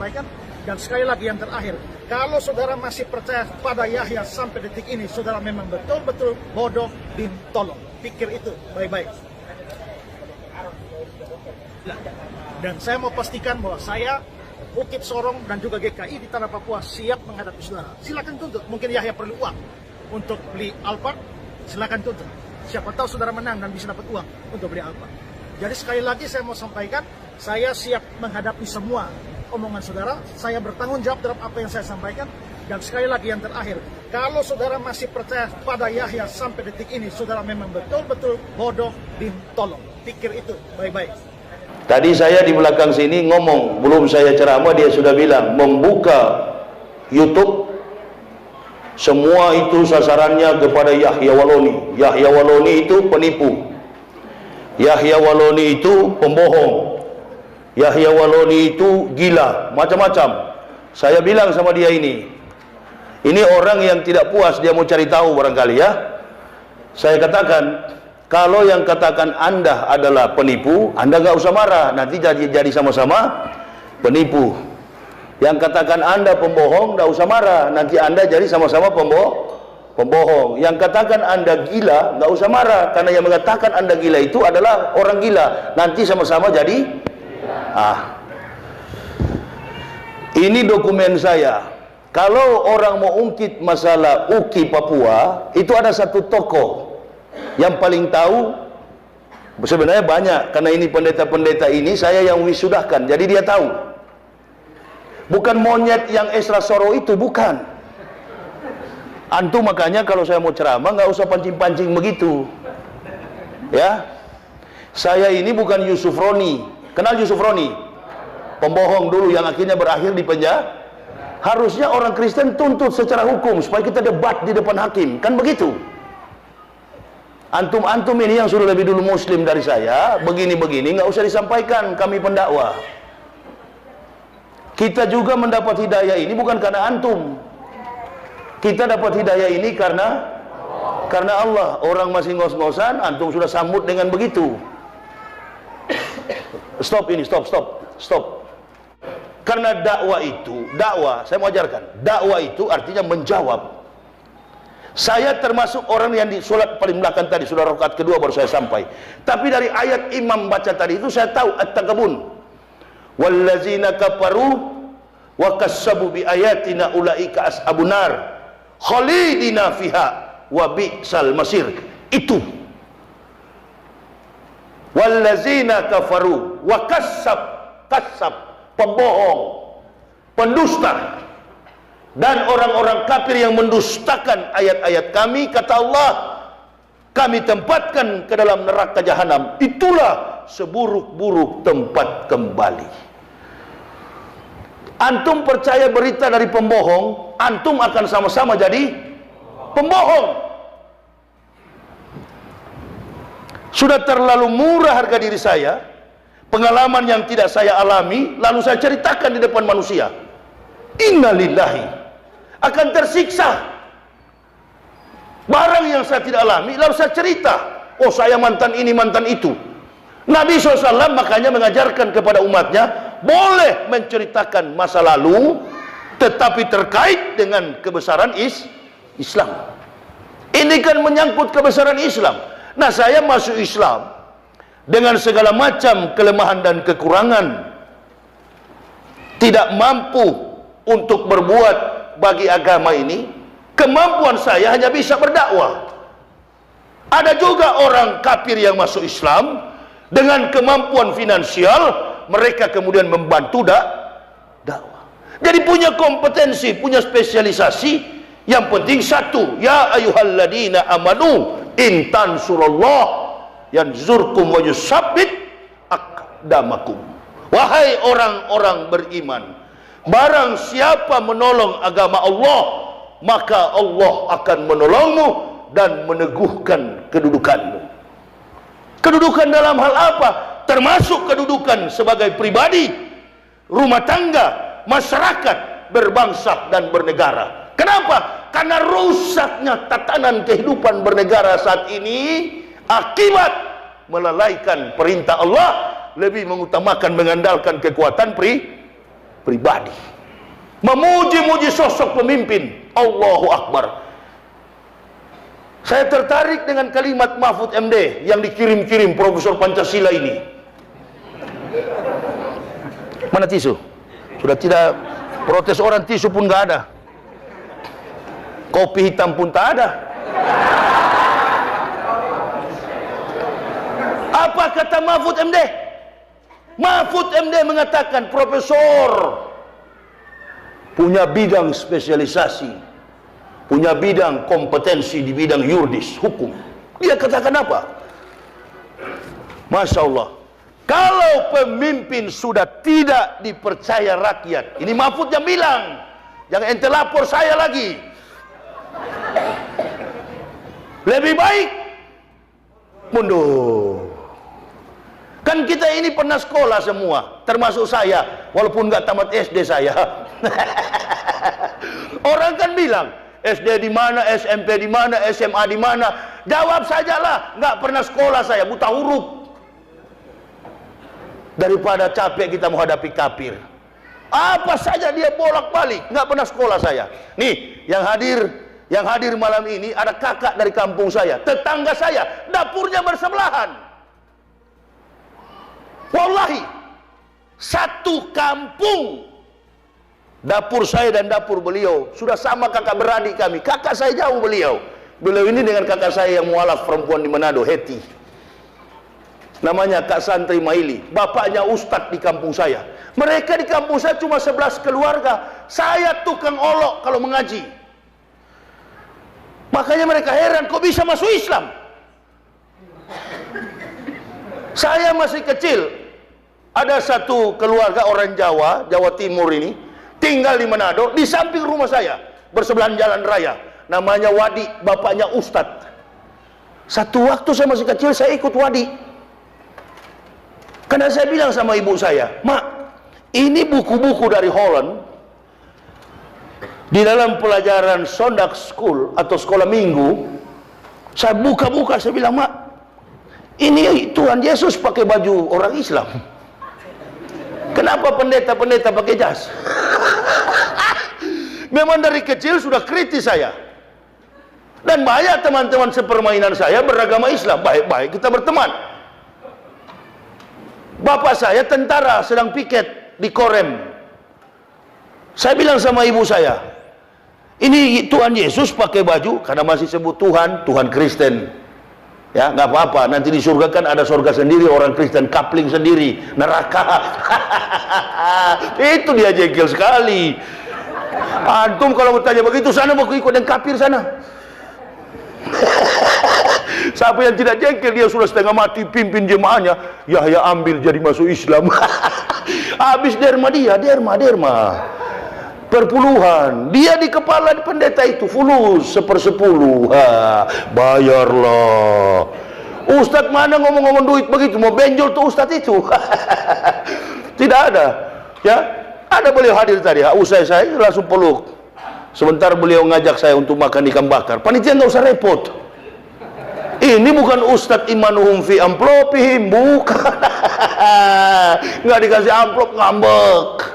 sampaikan. Dan sekali lagi yang terakhir, kalau saudara masih percaya pada Yahya sampai detik ini, saudara memang betul-betul bodoh bin tolong. Pikir itu baik-baik. Dan saya mau pastikan bahwa saya, Bukit Sorong dan juga GKI di Tanah Papua siap menghadapi saudara. Silakan tuntut. Mungkin Yahya perlu uang untuk beli Alphard, silakan tuntut. Siapa tahu saudara menang dan bisa dapat uang untuk beli Alphard. Jadi sekali lagi saya mau sampaikan, saya siap menghadapi semua omongan saudara. Saya bertanggung jawab terhadap apa yang saya sampaikan. Dan sekali lagi yang terakhir, kalau saudara masih percaya pada Yahya sampai detik ini, saudara memang betul-betul bodoh bin tolong. Pikir itu baik-baik. Tadi saya di belakang sini ngomong, belum saya ceramah dia sudah bilang, membuka YouTube, semua itu sasarannya kepada Yahya Waloni. Yahya Waloni itu penipu. Yahya Waloni itu pembohong. Yahya Waloni itu gila, macam-macam. Saya bilang sama dia ini orang yang tidak puas, dia mau cari tahu barangkali ya. Saya katakan, kalau yang katakan Anda adalah penipu, Anda nggak usah marah, nanti jadi sama-sama penipu. Yang katakan Anda pembohong, nggak usah marah, nanti Anda jadi sama-sama pembohong. Yang katakan Anda gila, nggak usah marah, karena yang mengatakan Anda gila itu adalah orang gila, nanti sama-sama jadi ini dokumen saya. Kalau orang mau ungkit masalah UKI Papua, itu ada satu tokoh yang paling tahu. Sebenarnya banyak, karena ini pendeta-pendeta ini saya yang wisudahkan, jadi dia tahu. Bukan monyet yang Esra Soro itu, bukan. Antum makanya kalau saya mau ceramah nggak usah pancing-pancing begitu. Ya, saya ini bukan Yusuf Roni. Kenal Yusuf Roni? Pembohong dulu yang akhirnya berakhir di penjara. Harusnya orang Kristen tuntut secara hukum supaya kita debat di depan hakim, kan begitu? Antum-antum ini yang sudah lebih dulu Muslim dari saya, begini-begini nggak usah disampaikan, kami pendakwa. Kita juga mendapat hidayah ini bukan karena antum. Kita dapat hidayah ini karena Allah. Orang masih ngos-ngosan, antum sudah sambut dengan begitu. Stop. Karena dakwah, saya mau ajarkan, dakwah itu artinya menjawab. Saya termasuk orang yang di sholat paling belakang tadi, sudah rakaat kedua baru saya sampai. Tapi dari ayat imam baca tadi itu saya tahu at-Taghabun. Wallazina kafaru wa kassabu bi ayatina ulaika ashabun nar khalidina fiha wa bi'sal masir. Itu. Wallazina kafaru wa kassab, pembohong, pendusta, dan orang-orang kafir yang mendustakan ayat-ayat kami, kata Allah, kami tempatkan ke dalam neraka jahanam. Itulah seburuk-buruk tempat kembali. Antum percaya berita dari pembohong, antum akan sama-sama jadi pembohong. Sudah terlalu murah harga diri saya, pengalaman yang tidak saya alami, lalu saya ceritakan di depan manusia. Innalillahi, akan tersiksa. Barang yang saya tidak alami, lalu saya cerita. Oh, saya mantan ini, mantan itu. Nabi SAW makanya mengajarkan kepada umatnya, boleh menceritakan masa lalu, tetapi terkait dengan kebesaran Islam. Ini kan menyangkut kebesaran Islam. Nah, saya masuk Islam dengan segala macam kelemahan dan kekurangan, tidak mampu untuk berbuat bagi agama ini. Kemampuan saya hanya bisa berdakwah. Ada juga orang kafir yang masuk Islam dengan kemampuan finansial, mereka kemudian membantu dakwah. Jadi punya kompetensi, punya spesialisasi. Yang penting satu, ya ayyuhalladzina amanu in tansurullah yanzurkum wa yusabbit aqdamakum. Wahai orang-orang beriman, barang siapa menolong agama Allah, maka Allah akan menolongmu dan meneguhkan kedudukanmu. Kedudukan dalam hal apa? Termasuk kedudukan sebagai pribadi, rumah tangga, masyarakat, berbangsa dan bernegara. Kenapa? Karena rusaknya tatanan kehidupan bernegara saat ini akibat melalaikan perintah Allah, lebih mengutamakan mengandalkan kekuatan pribadi. Memuji-muji sosok pemimpin. Allahu Akbar. Saya tertarik dengan kalimat Mahfud MD yang dikirim-kirim Profesor Pancasila ini. Mana tisu? Sudah tidak protes orang, tisu pun nggak ada. Kopi hitam pun tak ada. Apa kata Mahfud MD? Mahfud MD mengatakan profesor punya bidang spesialisasi, punya bidang kompetensi di bidang yuridis, hukum. Dia katakan apa? Masya Allah. Kalau pemimpin sudah tidak dipercaya rakyat, ini Mahfud yang bilang, jangan ente lapor saya lagi. Lebih baik mundur. Kan kita ini pernah sekolah semua, termasuk saya, walaupun nggak tamat SD saya. Orang kan bilang, SD di mana, SMP di mana, SMA di mana? Jawab sajalah, nggak pernah sekolah saya, buta huruf. Daripada capek kita menghadapi kafir. Apa saja dia bolak-balik, nggak pernah sekolah saya. Nih, yang hadir malam ini ada kakak dari kampung saya, tetangga saya, dapurnya bersebelahan. Wallahi, satu kampung. Dapur saya dan dapur beliau sudah sama kakak beradik kami. Kakak saya jauh beliau. Beliau ini dengan kakak saya yang mualaf perempuan di Manado, Heti. Namanya Kak Santri Maili. Bapaknya ustadz di kampung saya. Mereka di kampung saya cuma 11 keluarga. Saya tukang olok kalau mengaji. Makanya mereka heran, kok bisa masuk Islam? Saya masih kecil. Ada satu keluarga orang Jawa, Jawa Timur ini, tinggal di Manado, di samping rumah saya, bersebelahan jalan raya. Namanya Wadi, bapaknya Ustadz. Satu waktu saya masih kecil, saya ikut Wadi. Karena saya bilang sama ibu saya, Mak, ini buku-buku dari Holland, di dalam pelajaran Sunday School atau sekolah minggu, saya buka-buka, saya bilang, Mak, ini Tuhan Yesus pakai baju orang Islam. Kenapa pendeta-pendeta pakai jas? Memang dari kecil sudah kritis saya. Dan banyak teman-teman sepermainan saya beragama Islam. Baik-baik kita berteman. Bapak saya tentara sedang piket di Korem. Saya bilang sama ibu saya, ini Tuhan Yesus pakai baju, karena masih sebut Tuhan, Tuhan Kristen. Ya, nggak apa-apa. Nanti di surga kan ada surga sendiri, orang Kristen kapling sendiri, neraka. Itu dia jengkel sekali. Antum kalau bertanya begitu, sana mau ikut yang kafir sana. Siapa yang tidak jengkel, dia sudah setengah mati pimpin jemaahnya, Yahya ambil jadi masuk Islam. Habis derma dia, derma. Perpuluhan, dia di kepala pendeta itu fulus 1/10. Bayarlah. Ustadz mana ngomong-ngomong duit begitu, mau benjol tuh ustadz itu. Tidak ada. Ya, ada beliau hadir tadi. Usai saya langsung peluk. Sebentar beliau ngajak saya untuk makan ikan bakar. Panitia nggak usah repot. Ini bukan Ustadz imanuhum fi amplopihim, bukan. Nggak dikasih amplop, ngambek.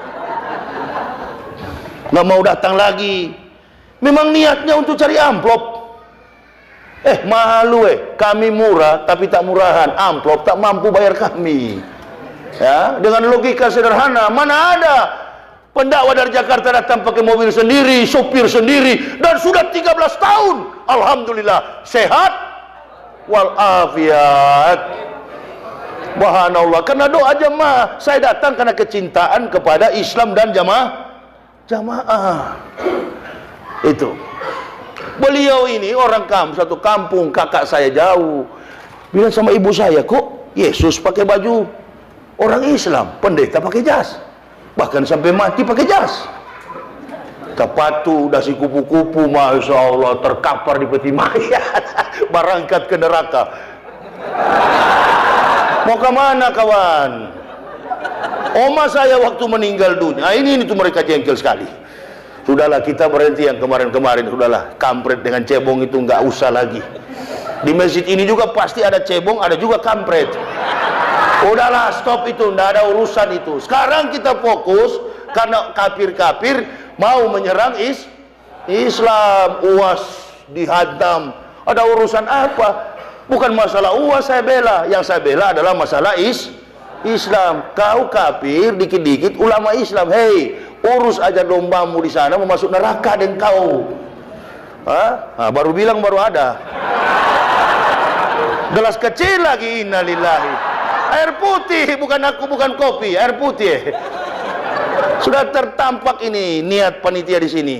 Nggak mau datang lagi. Memang niatnya untuk cari amplop. Malu kami murah tapi tak murahan, amplop tak mampu bayar kami. Ya, dengan logika sederhana, mana ada pendakwa dari Jakarta datang pakai mobil sendiri, sopir sendiri, dan sudah 13 tahun alhamdulillah sehat walafiat. Subhanallah, karena doa jemaah. Saya datang karena kecintaan kepada Islam dan jamaah. Itu beliau ini orang satu kampung, kakak saya jauh, bilang sama ibu saya, kok Yesus pakai baju orang Islam, pendeta pakai jas, bahkan sampai mati pakai jas. Tapatu dasi kupu-kupu, masya Allah, terkapar di peti mayat. Berangkat ke neraka. Mau kemana kawan? Oma saya waktu meninggal dunia, ini tuh mereka jengkel sekali. Sudahlah, kita berhenti yang kemarin-kemarin, sudahlah, kampret dengan cebong itu nggak usah lagi. Di masjid ini juga pasti ada cebong, ada juga kampret. Udahlah, stop itu, nggak ada urusan itu. Sekarang kita fokus karena kafir-kafir mau menyerang Islam. UAS dihantam. Ada urusan apa? Bukan masalah UAS saya bela. Yang saya bela adalah masalah Islam. Kau kafir, dikit-dikit ulama Islam. Hei, urus aja dombamu di sana, mau masuk neraka dan kau. Nah, baru bilang baru ada. Gelas kecil lagi, innalillahi. Air putih, bukan aku, bukan kopi, air putih. Sudah tertampak ini niat panitia di sini.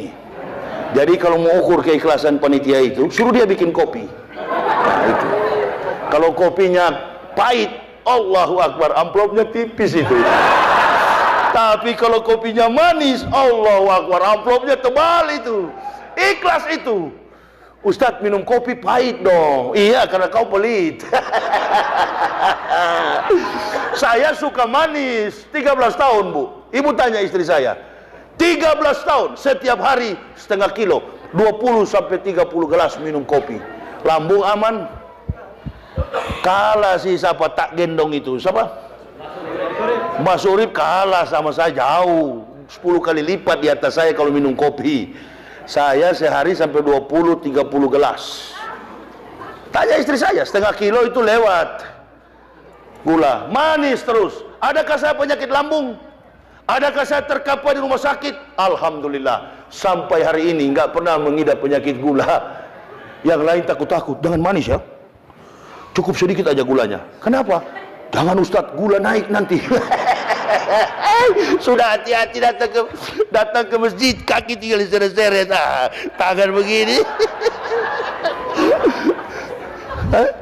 Jadi kalau mau ukur keikhlasan panitia itu, suruh dia bikin kopi. Nah, itu. Kalau kopinya pahit, Allahu Akbar, amplopnya tipis itu. Tapi kalau kopinya manis, Allahu Akbar, amplopnya tebal itu. Ikhlas itu. Ustadz, minum kopi pahit dong. Iya, karena kau pelit. Saya suka manis. 13 tahun, Bu. Ibu tanya istri saya. 13 tahun, setiap hari setengah kilo. 20 sampai 30 gelas minum kopi. Lambung aman. Kalah si siapa tak gendong itu. Siapa? Mas Urip kalah sama saya jauh. 10 kali lipat di atas saya kalau minum kopi. Saya sehari sampai 20-30 gelas. Tanya istri saya, setengah kilo itu lewat. Gula, manis terus. Adakah saya penyakit lambung? Adakah saya terkapar di rumah sakit? Alhamdulillah, sampai hari ini nggak pernah mengidap penyakit gula. Yang lain takut-takut, jangan manis ya. Cukup sedikit aja gulanya. Kenapa? Jangan Ustadz, gula naik nanti. Sudah hati-hati datang ke masjid, kaki tinggal diseret-seret, tangan begini.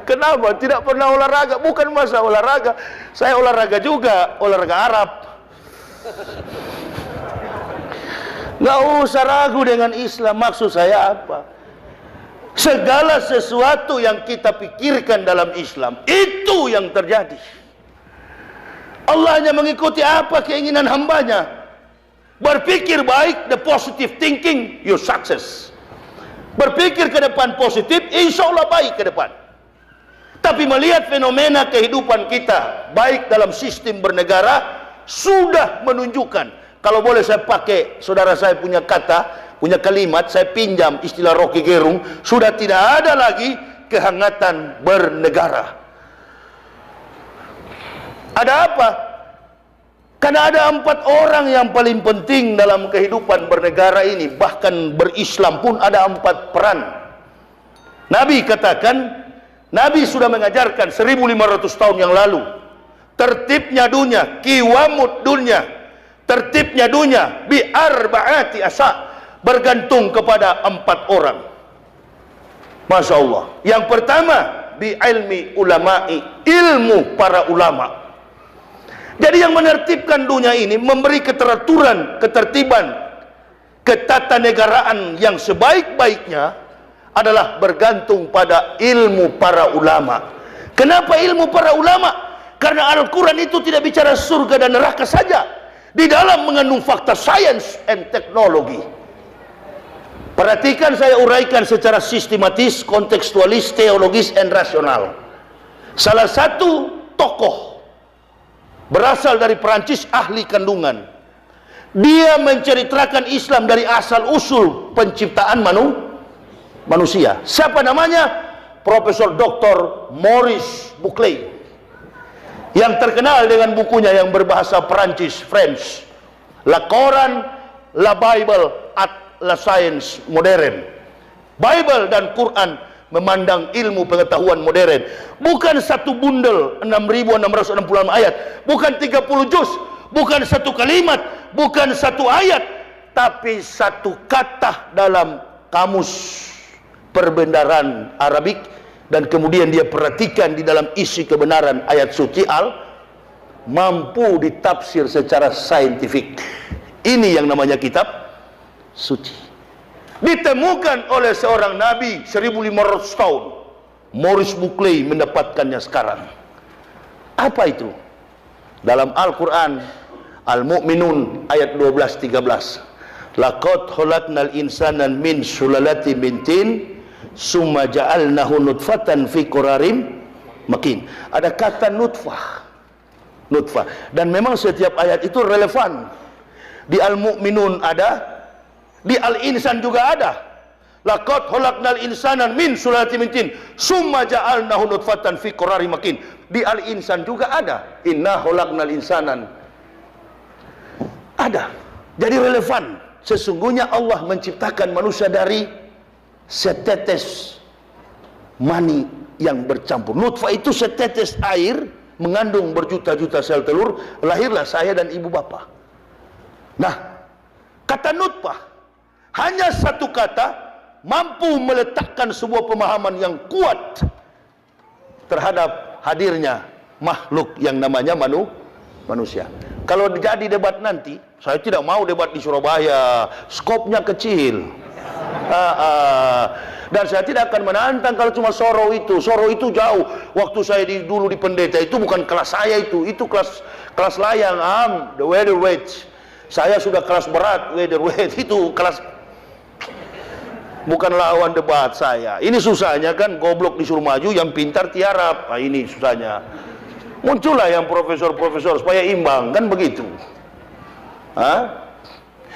Kenapa? Tidak pernah olahraga. Bukan masa olahraga. Saya olahraga juga, olahraga Arab. Nggak usah ragu dengan Islam. Maksud saya apa? Segala sesuatu yang kita pikirkan dalam Islam, itu yang terjadi. Allah hanya mengikuti apa keinginan hambanya. Berpikir baik, the positive thinking, you success. Berpikir ke depan positif, insya Allah baik ke depan. Tapi melihat fenomena kehidupan kita, baik dalam sistem bernegara, sudah menunjukkan, kalau boleh saya pakai, saudara saya punya kata, punya kalimat, saya pinjam istilah Rocky Gerung, sudah tidak ada lagi kehangatan bernegara. Ada apa? Karena ada 4 orang yang paling penting dalam kehidupan bernegara ini. Bahkan berislam pun ada 4 peran. Nabi katakan, Nabi sudah mengajarkan 1500 tahun yang lalu. Tertibnya dunia, kiwamud dunia. Tertibnya dunia, bi arba'ati asa. Bergantung kepada 4 orang. Masya Allah. Yang pertama, bi ilmi ulama'i. Ilmu para ulama. Jadi yang menertibkan dunia ini, memberi keteraturan, ketertiban, ketatanegaraan yang sebaik-baiknya adalah bergantung pada ilmu para ulama. Kenapa ilmu para ulama? Karena Al-Quran itu tidak bicara surga dan neraka saja. Di dalam mengandung fakta sains and teknologi. Perhatikan, saya uraikan secara sistematis, kontekstualis, teologis, dan rasional. Salah satu tokoh berasal dari Perancis, ahli kandungan. Dia menceritakan Islam dari asal usul penciptaan manusia. Siapa namanya? Profesor Dr. Maurice Buckley, yang terkenal dengan bukunya yang berbahasa Perancis, French, La Coran, La Bible, at La Science Moderne. Bible dan Quran memandang ilmu pengetahuan modern. Bukan satu bundel 6.666 ayat, bukan 30 juz, bukan satu kalimat, bukan satu ayat, tapi satu kata dalam kamus perbendaharaan Arabik, dan kemudian dia perhatikan di dalam isi kebenaran ayat suci mampu ditafsir secara saintifik. Ini yang namanya kitab suci. Ditemukan oleh seorang nabi 1500 tahun. Maurice Buckley mendapatkannya sekarang. Apa itu? Dalam Al-Quran Al-Mu'minun ayat 12-13. Laqad khalaqnal insana min sulalatin min tin summa ja'alnahu nutfatan fi qararin makin. Ada kata nutfah. Dan memang setiap ayat itu relevan. Di Al-Mu'minun ada, di Al-Insan juga ada. Laqad khalaqnal insana min sulalatin min tin, summa ja'alnahu nutfatan fi qararin makin. Di Al-Insan juga ada. Inna khalaqnal insanan. Ada. Jadi relevan. Sesungguhnya Allah menciptakan manusia dari setetes mani yang bercampur. Nutfah itu setetes air mengandung berjuta-juta sel telur. Lahirlah saya dan ibu bapa. Nah, kata nutfah hanya satu kata mampu meletakkan sebuah pemahaman yang kuat terhadap hadirnya makhluk yang namanya manusia. Kalau jadi debat nanti, saya tidak mau debat di Surabaya, skopnya kecil. Dan saya tidak akan menantang kalau cuma Soro itu jauh. Waktu saya dulu di pendeta itu bukan kelas saya itu kelas layang, the weatherweight. Saya sudah kelas berat, weatherweight itu kelas, bukan lawan debat saya. Ini susahnya kan, goblok disuruh maju, yang pintar tiarap. Nah, ini susahnya. Muncullah yang profesor-profesor supaya imbang, kan begitu.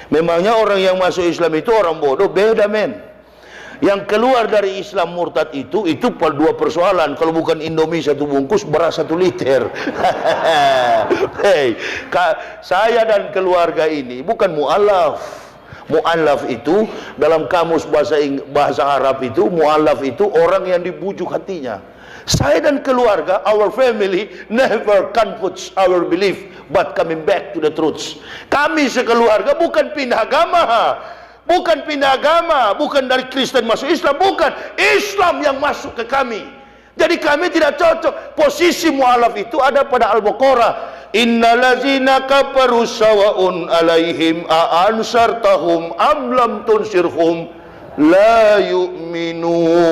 Memangnya orang yang masuk Islam itu orang bodoh? Beda, men. Yang keluar dari Islam murtad itu dua persoalan. Kalau bukan Indomie satu bungkus, beras 1 liter. Hey, saya dan keluarga ini bukan mu'alaf. Mu'allaf itu dalam kamus bahasa Arab itu, mu'allaf itu orang yang dibujuk hatinya. Saya dan keluarga, our family never confuse our belief but coming back to the truth. Kami sekeluarga bukan pindah agama, bukan dari Kristen masuk Islam, bukan Islam yang masuk ke kami. Jadi kami tidak cocok. Posisi mu'allaf itu ada pada Al-Baqarah. Innallazina kafaru sawa'un alaihim a'ansartahum am lam tunsirhum la yu'minun.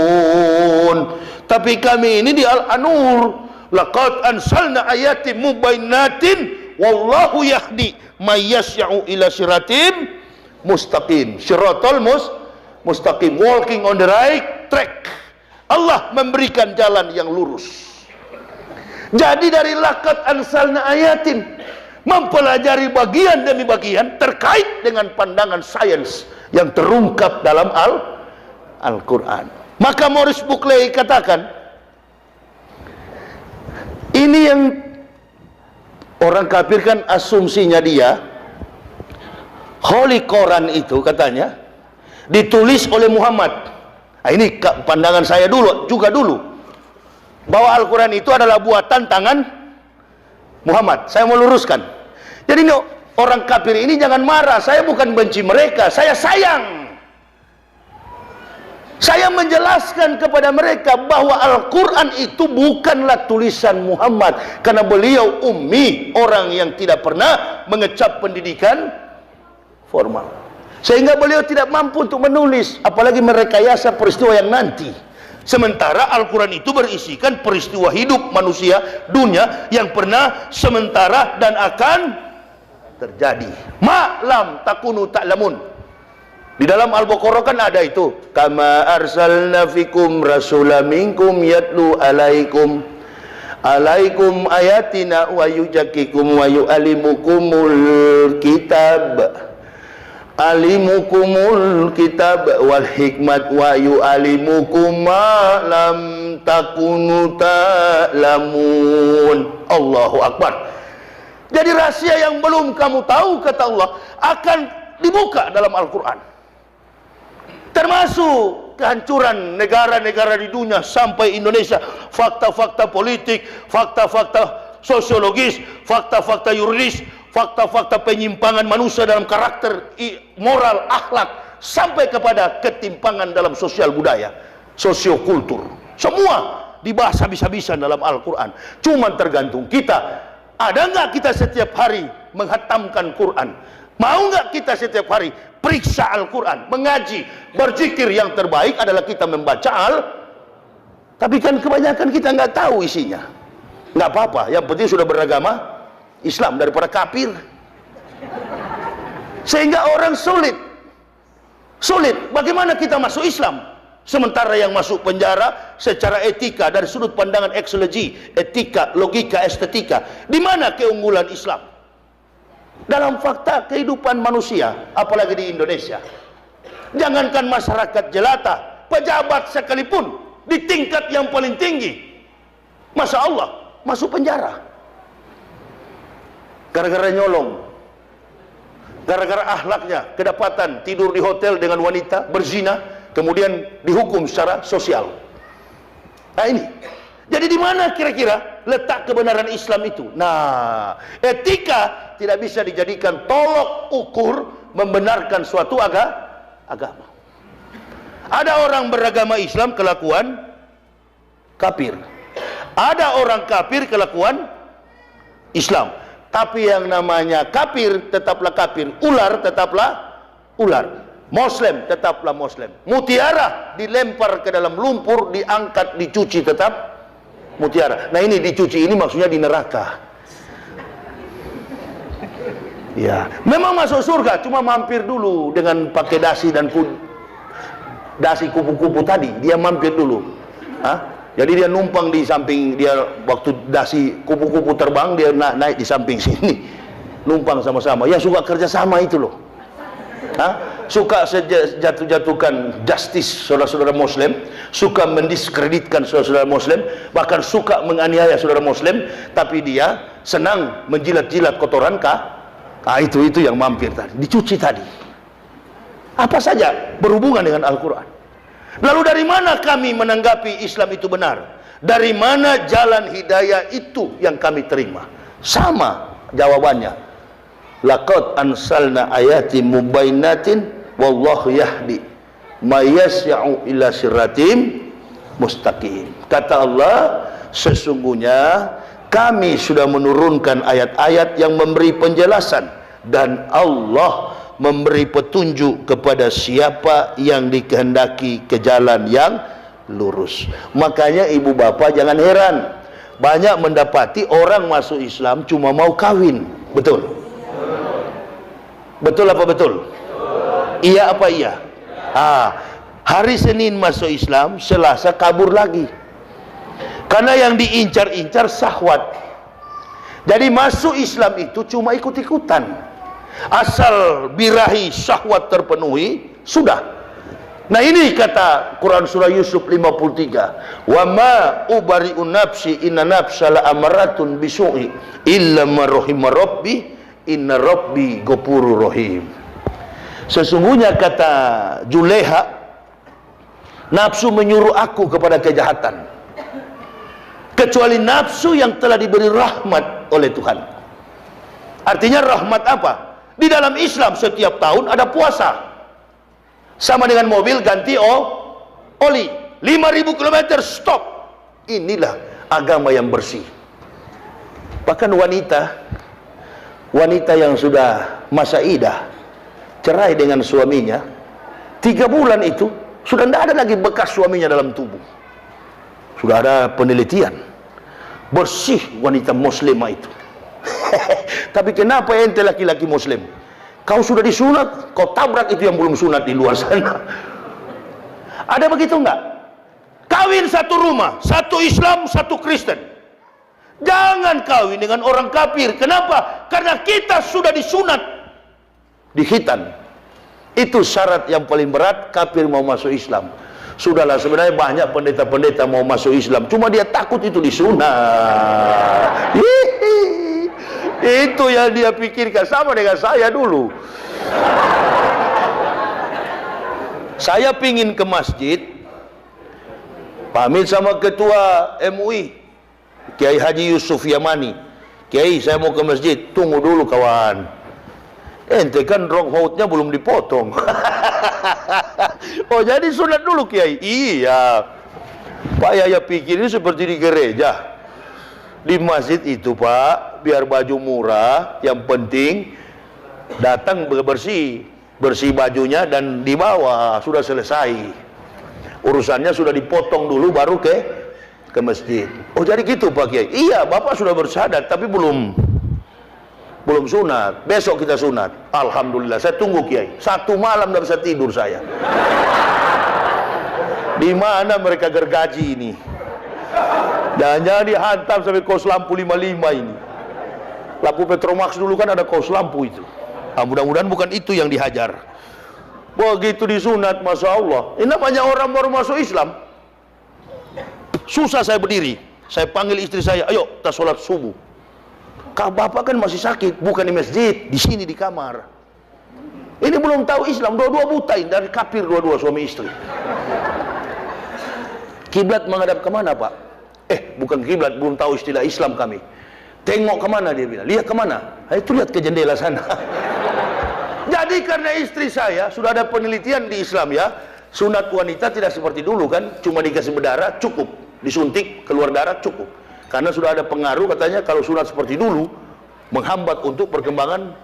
Tapi kami ini di Al-Anur, laqad ansalna ayatin mubayyinatin wallahu yahdi may yasya'u ila siratim mustaqim. Siratal mustaqim, walking on the right track. Allah memberikan jalan yang lurus. Jadi dari laqad ansalna ayatin, mempelajari bagian demi bagian terkait dengan pandangan sains yang terungkap dalam Al-Quran. Maka Maurice Buckley katakan, ini yang orang kafir kan asumsinya dia, Holy Quran itu katanya ditulis oleh Muhammad. Nah, ini pandangan saya dulu, bahwa Al-Quran itu adalah buatan tangan Muhammad. Saya mau luruskan. Jadi orang kafir ini jangan marah. Saya bukan benci mereka, saya sayang. Saya menjelaskan kepada mereka bahwa Al-Quran itu bukanlah tulisan Muhammad, karena beliau ummi, orang yang tidak pernah mengecap pendidikan formal, sehingga beliau tidak mampu untuk menulis, apalagi merekayasa peristiwa yang nanti. Sementara Al-Quran itu berisikan peristiwa hidup manusia dunia yang pernah, sementara, dan akan terjadi. Ma'lam takunu ta'lamun. Di dalam Al-Baqarah kan ada itu, kama arsalna fikum rasulam minkum yatlu alaikum ayatina wa yuzakkikum wa yu'allimukumul kitab wal hikmat wa yu'allimukum ma lam takunu ta'lamun. Allahu Akbar. Jadi rahasia yang belum kamu tahu, kata Allah, akan dibuka dalam Al-Quran. Termasuk kehancuran negara-negara di dunia sampai Indonesia, fakta-fakta politik, fakta-fakta sosiologis, fakta-fakta yuridis, fakta-fakta penyimpangan manusia dalam karakter, moral, akhlak, sampai kepada ketimpangan dalam sosial budaya, sosiokultur. Semua dibahas habis-habisan dalam Al-Quran. Cuma tergantung kita. Ada nggak kita setiap hari menghatamkan Quran? Mau nggak kita setiap hari periksa Al-Quran, mengaji, berzikir? Yang terbaik adalah kita membaca tapi kan kebanyakan kita nggak tahu isinya. Nggak apa-apa, yang penting sudah beragama Islam daripada kafir. Sehingga orang sulit. Bagaimana kita masuk Islam? Sementara yang masuk penjara secara etika, dari sudut pandangan aksiologi, etika, logika, estetika. Di mana keunggulan Islam? dalam fakta kehidupan manusia, apalagi di Indonesia. Jangankan masyarakat jelata, pejabat sekalipun di tingkat yang paling tinggi, Masya Allah, masuk penjara gara-gara nyolong, gara-gara akhlaknya kedapatan tidur di hotel dengan wanita, berzina, kemudian dihukum secara sosial. Nah ini, jadi di mana kira-kira letak kebenaran Islam itu? Nah, etika tidak bisa dijadikan tolok ukur membenarkan suatu agama. Ada orang beragama Islam kelakuan kafir, ada orang kafir kelakuan Islam. Tapi yang namanya kafir tetaplah kafir, ular tetaplah ular, Muslim tetaplah Muslim. Mutiara dilempar ke dalam lumpur, diangkat, dicuci, tetap mutiara. Nah ini dicuci ini maksudnya di neraka. Ya, memang masuk surga, cuma mampir dulu dengan pakai dasi dan dasi kupu-kupu tadi. Dia mampir dulu. Hah? Jadi dia numpang di samping, dia waktu dasi kupu-kupu terbang, dia naik di samping sini, numpang sama-sama. Ya suka kerja sama itu loh. Hah? Suka jatuh-jatuhkan justice saudara-saudara Muslim, suka mendiskreditkan saudara-saudara Muslim, bahkan suka menganiaya saudara Muslim, tapi dia senang menjilat-jilat kotoran Nah itu yang mampir tadi, dicuci tadi. Apa saja berhubungan dengan Al-Quran. Lalu dari mana kami menanggapi Islam itu benar? Dari mana jalan hidayah itu yang kami terima? Sama jawabannya. Laqad ansalna ayatin mubayyinatin wallahu yahdi may yas'u ila siratim mustaqim. Kata Allah, sesungguhnya kami sudah menurunkan ayat-ayat yang memberi penjelasan, dan Allah memberi petunjuk kepada siapa yang dikehendaki ke jalan yang lurus. Makanya ibu bapak jangan heran, banyak mendapati orang masuk Islam cuma mau kawin. Betul? Betul apa betul? Iya apa iya? Hari Senin masuk Islam, Selasa kabur lagi. Karena yang diincar-incar syahwat. Jadi masuk Islam itu cuma ikut-ikutan. Asal birahi syahwat terpenuhi, sudah. Nah ini kata Quran surah Yusuf 53, wa ma ubari'un nafsi inna nafsa la amaratun bisu'i illa ma rahima rabbi inna rabbi ghafurur rahim. Sesungguhnya kata Juleha, nafsu menyuruh aku kepada kejahatan, kecuali nafsu yang telah diberi rahmat oleh Tuhan. Artinya rahmat apa? Di dalam Islam setiap tahun ada puasa. Sama dengan mobil ganti oli. 5.000 km stop. Inilah agama yang bersih. Bahkan wanita yang sudah masa idah, cerai dengan suaminya, 3 bulan itu sudah tidak ada lagi bekas suaminya dalam tubuh. Sudah ada penelitian. Bersih wanita muslimah itu. Tapi kenapa ente laki-laki Muslim, kau sudah disunat, kau tabrak itu yang belum sunat di luar sana? Ada begitu enggak? Kawin satu rumah, satu Islam, satu Kristen. Jangan kawin dengan orang kafir. Kenapa? Karena kita sudah disunat di khitan. Itu syarat yang paling berat kafir mau masuk Islam. Sudahlah, sebenarnya banyak pendeta-pendeta mau masuk Islam, cuma dia takut itu disunat. Itu yang dia pikirkan. Sama dengan saya dulu. Saya pingin ke masjid, pamit sama ketua MUI Kiai Haji Yusuf Yamani, Kiai saya mau ke masjid. Tunggu dulu kawan, ente kan rong hautnya belum dipotong. Oh jadi sunat dulu Kiai? Iya Pak, ya pikir ini seperti di gereja. Di masjid itu Pak, biar baju murah, yang penting datang bersih bajunya dan dibawa, sudah selesai urusannya, sudah dipotong dulu baru ke masjid. Oh jadi gitu Pak Kiai? Iya, Bapak sudah bersyahadat tapi belum sunat. Besok kita sunat. Alhamdulillah, saya tunggu Kiai. 1 malam tidak bisa tidur saya. Di mana mereka gergaji ini? Dan jangan dihantam sampai kos lampu 55 ini. Lampu Petromax dulu kan ada kaos lampu itu. Nah, mudah-mudahan bukan itu yang dihajar. Begitu disunat, Masya Allah. Ini namanya orang baru masuk Islam. Susah saya berdiri. Saya panggil istri saya, ayo kita sholat subuh. Kak bapak kan masih sakit, bukan di masjid, di sini di kamar. Ini belum tahu Islam, dua-dua butain dari kafir, dua-dua suami istri. Kiblat menghadap kemana Pak? Bukan kiblat, belum tahu istilah Islam kami. Tengok kemana dia bilang, lihat kemana? Itu lihat ke jendela sana. Jadi karena istri saya, sudah ada penelitian di Islam ya, sunat wanita tidak seperti dulu kan, cuma dikasih berdarah cukup, disuntik keluar darah cukup. Karena sudah ada pengaruh katanya kalau sunat seperti dulu menghambat untuk perkembangan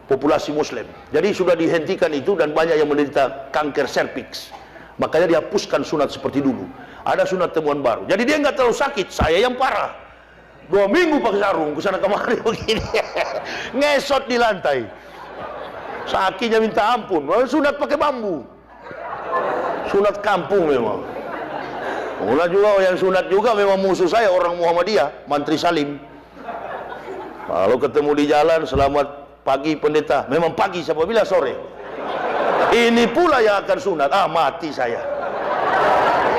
populasi muslim. Jadi sudah dihentikan itu dan banyak yang menderita kanker serviks. Makanya dihapuskan sunat seperti dulu. Ada sunat temuan baru. Jadi dia nggak terlalu sakit, saya yang parah. 2 minggu pakai sarung kesana kemari begini. Ngesot di lantai. Sakitnya minta ampun. Sunat pakai bambu. Sunat kampung memang. Mula juga yang sunat juga memang musuh saya, orang Muhammadiyah, Mantri Salim. Kalau ketemu di jalan, selamat pagi pendeta. Memang pagi, siapa bilang sore. Ini pula yang akan sunat. Mati saya.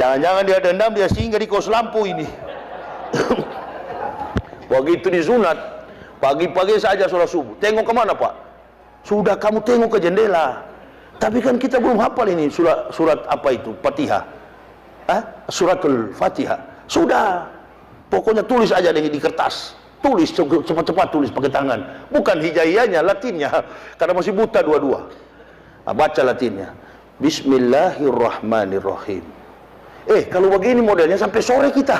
Jangan-jangan dia dendam, dia singgah di kos lampu ini. Begitu disunat, pagi-pagi saja sholat subuh. Tengok kemana Pak? Sudah kamu tengok ke jendela. Tapi kan kita belum hafal ini surat apa itu? Fatihah. Suratul Fatihah. Sudah. Pokoknya tulis aja di kertas. Tulis cepat-cepat, tulis pakai tangan. Bukan hijaiyahnya, latinnya. Karena masih buta dua-dua. Baca latinnya. Bismillahirrahmanirrahim. Kalau begini modelnya sampai sore kita.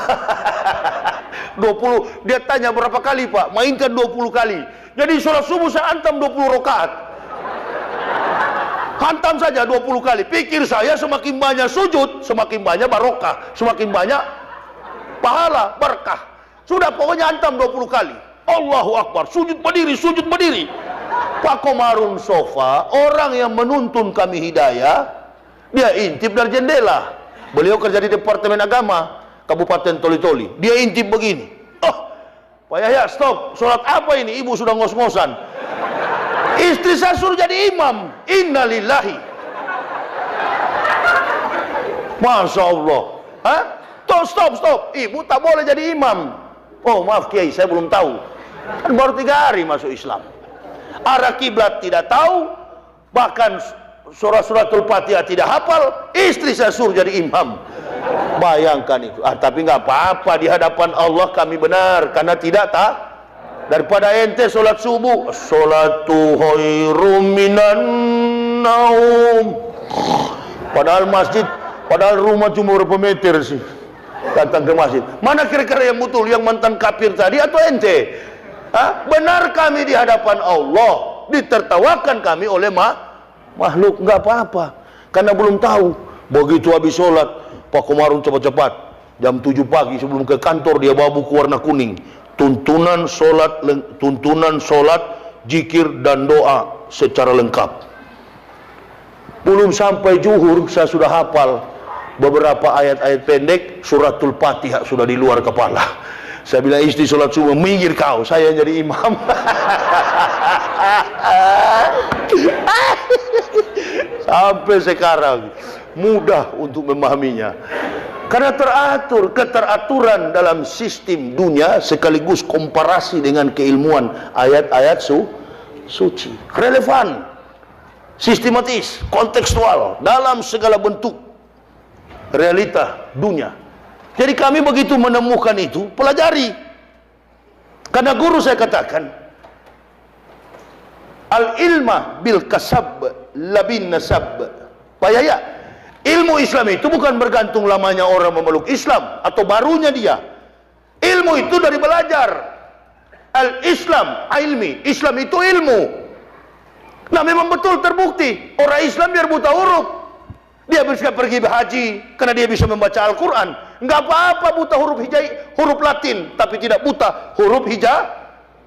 20. Dia tanya berapa kali Pak? Mainkan 20 kali. Jadi sholat subuh saya antam 20 rakaat. Hantam saja 20 kali. Pikir saya semakin banyak sujud, semakin banyak barokah, semakin banyak pahala, berkah. Sudah pokoknya hantam 20 kali. Allahu Akbar, sujud berdiri, sujud berdiri. Pak Komarun Sofa, orang yang menuntun kami hidayah, dia intip dari jendela. Beliau kerja di Departemen Agama Kabupaten Toli-Toli. Dia intip begini. Pak Yahya, stop. Sholat apa ini? Ibu sudah ngos-ngosan. Istri saya suruh jadi imam. Innalillahi. Masya Allah. Stop. Ibu tak boleh jadi imam. Oh maaf Kiai, saya belum tahu. Kan baru 3 hari masuk Islam. Arah kiblat tidak tahu. Bahkan suratul Fatihah tidak hafal. Istri saya suruh jadi imam. Bayangkan itu. Tapi nggak apa-apa, di hadapan Allah kami benar. Karena tidak daripada ente sholat subuh, sholatu khairum minan naum. Padahal rumah cuma berapa meter sih. Datang ke masjid. Mana kira-kira yang betul, yang mantan kafir tadi atau ente? Benar kami di hadapan Allah, ditertawakan kami oleh makhluk. Nggak apa-apa, karena belum tahu. Begitu habis sholat, Pak Komarun cepat-cepat jam 7 pagi sebelum ke kantor dia bawa buku warna kuning. Tuntunan solat, zikir dan doa secara lengkap. Belum sampai zuhur saya sudah hafal beberapa ayat-ayat pendek, suratul Fatihah sudah di luar kepala. Saya bilang istri sholat subuh, minggir kau, saya jadi imam. Sampai sekarang mudah untuk memahaminya. Karena teratur, keteraturan dalam sistem dunia sekaligus komparasi dengan keilmuan ayat-ayat suci. Relevan, sistematis, kontekstual dalam segala bentuk realita dunia. Jadi kami begitu menemukan itu, pelajari. Karena guru saya katakan, al-ilma bil kasab labin nasab. Pak Yahya, ilmu Islam itu bukan bergantung lamanya orang memeluk Islam atau barunya dia. Ilmu itu dari belajar. Al-Islam ilmi, Islam itu ilmu. Nah memang betul terbukti orang Islam biar buta huruf, dia bisa pergi berhaji karena dia bisa membaca Al-Quran. Nggak apa-apa buta huruf Latin, tapi tidak buta huruf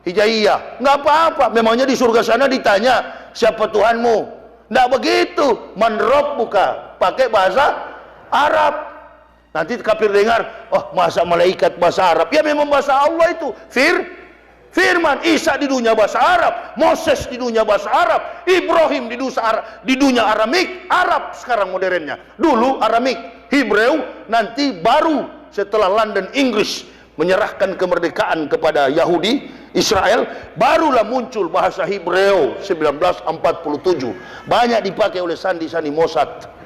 hijaiyah. Nggak apa-apa. Memangnya di surga sana ditanya siapa Tuhanmu? Nggak begitu. Man rabbuka, pakai bahasa Arab. Nanti kafir dengar, oh masa malaikat bahasa Arab. Ya memang bahasa Allah itu. Fir firman, Isa di dunia bahasa Arab, Moses di dunia bahasa Arab, Ibrahim di dunia Aramik, Arab sekarang modernnya. Dulu Aramik, Hebreu, nanti baru setelah London Inggris menyerahkan kemerdekaan kepada Yahudi, Israel, barulah muncul bahasa Hebreu 1947. Banyak dipakai oleh sandi-sandi Mossad.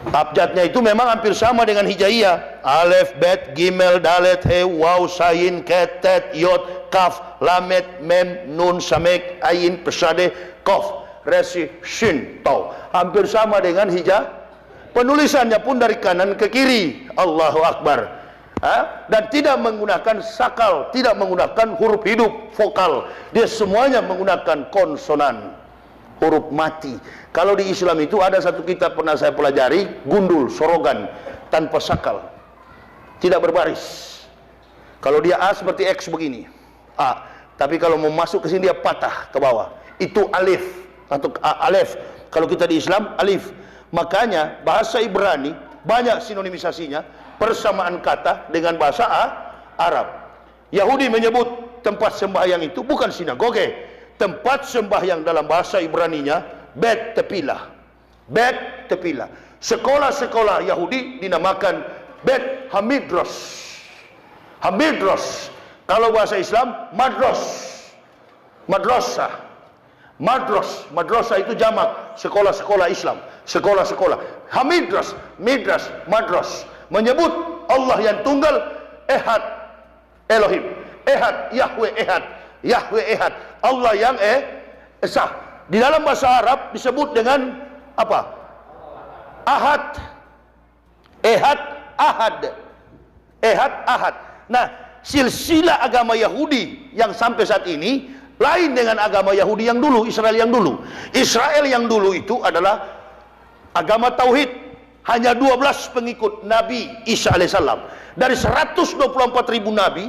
Abjadnya itu memang hampir sama dengan Hijaiyah. Alef, Bet, Gimel, Dalet, He, Waw, Sayin, Ket, Tet, Yod, Kaf, Lamet, Mem, Nun, Samek, Ayin, Pesade, Kof, Resi, Shin, Tau. Hampir sama dengan Hijaiyah. Penulisannya pun dari kanan ke kiri. Allahu Akbar. Dan tidak menggunakan sakal, tidak menggunakan huruf hidup, vokal. Dia semuanya menggunakan konsonan, huruf mati. Kalau di Islam itu ada satu kitab pernah saya pelajari, gundul, sorogan, tanpa sakal, tidak berbaris. Kalau dia A seperti X begini, A. Tapi kalau mau masuk ke sini dia patah ke bawah. Itu alif atau alef. Kalau kita di Islam alif. Makanya bahasa Ibrani banyak sinonimisasinya, persamaan kata dengan bahasa Arab. Yahudi menyebut tempat sembahyang itu bukan sinagoge. Tempat sembahyang dalam bahasa Ibraninya Bet Tepilah. Bet Tepilah. Sekolah-sekolah Yahudi dinamakan Bet Hamidros. Hamidros. Kalau bahasa Islam Madros. Madrasah. Madros. Madrasah itu jamak sekolah-sekolah Islam. Sekolah-sekolah. Hamidros, Midras, Madros. Menyebut Allah yang tunggal, Ehad, Elohim, Ehad, Yahweh Ehad, Yahweh Ehad, Allah yang Esa. Di dalam bahasa Arab disebut dengan apa? Ahad, Ehad, Ahad, Ehad, Ahad. Nah, silsilah agama Yahudi yang sampai saat ini lain dengan agama Yahudi yang dulu, Israel yang dulu. Israel yang dulu itu adalah agama Tauhid. Hanya 12 pengikut Nabi Isa alaihissalam. Dari 124.000 Nabi,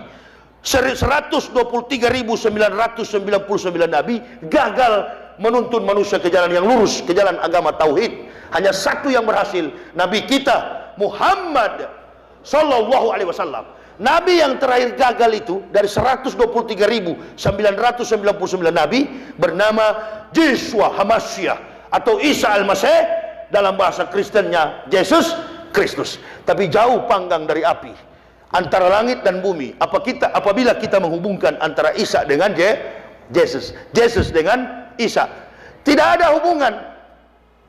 123.999 Nabi gagal menuntun manusia ke jalan yang lurus, ke jalan agama Tauhid. Hanya satu yang berhasil, Nabi kita Muhammad Sallallahu Alaihi Wasallam. Nabi yang terakhir gagal itu dari 123.999 Nabi bernama Yeshua Hamashiach atau Isa Al-Masih. Dalam bahasa Kristennya Yesus Kristus. Tapi jauh panggang dari api antara langit dan bumi. Apabila kita menghubungkan antara Isa dengan Yesus, Yesus dengan Isa, tidak ada hubungan.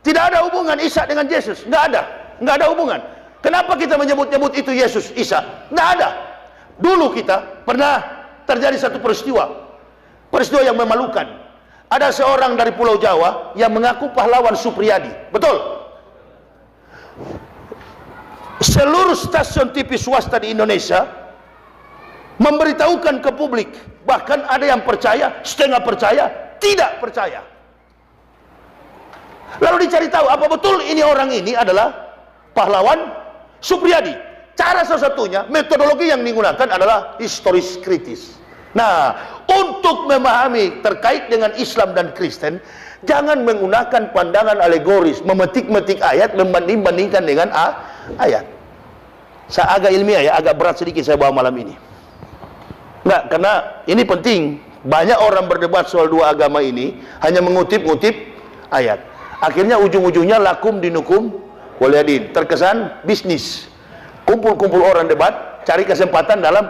Tidak ada hubungan Isa dengan Yesus. Nggak ada hubungan. Kenapa kita menyebut-nyebut itu Yesus, Isa? Nggak ada. Dulu kita pernah terjadi satu peristiwa yang memalukan. Ada seorang dari Pulau Jawa yang mengaku pahlawan Supriyadi. Betul. Seluruh stasiun TV swasta di Indonesia memberitahukan ke publik. Bahkan ada yang percaya, setengah percaya, tidak percaya. Lalu dicari tahu apa betul ini orang ini adalah pahlawan Supriyadi. Cara salah satunya, metodologi yang digunakan adalah historis kritis. Nah, untuk memahami terkait dengan Islam dan Kristen, jangan menggunakan pandangan alegoris, memetik-metik ayat, membanding-bandingkan dengan ayat. Saya agak ilmiah ya, agak berat sedikit saya bawa malam ini. Enggak, karena ini penting. Banyak orang berdebat soal dua agama ini, hanya mengutip-ngutip ayat. Akhirnya ujung-ujungnya lakum dinukum waliyadin. Terkesan bisnis. Kumpul-kumpul orang debat, cari kesempatan dalam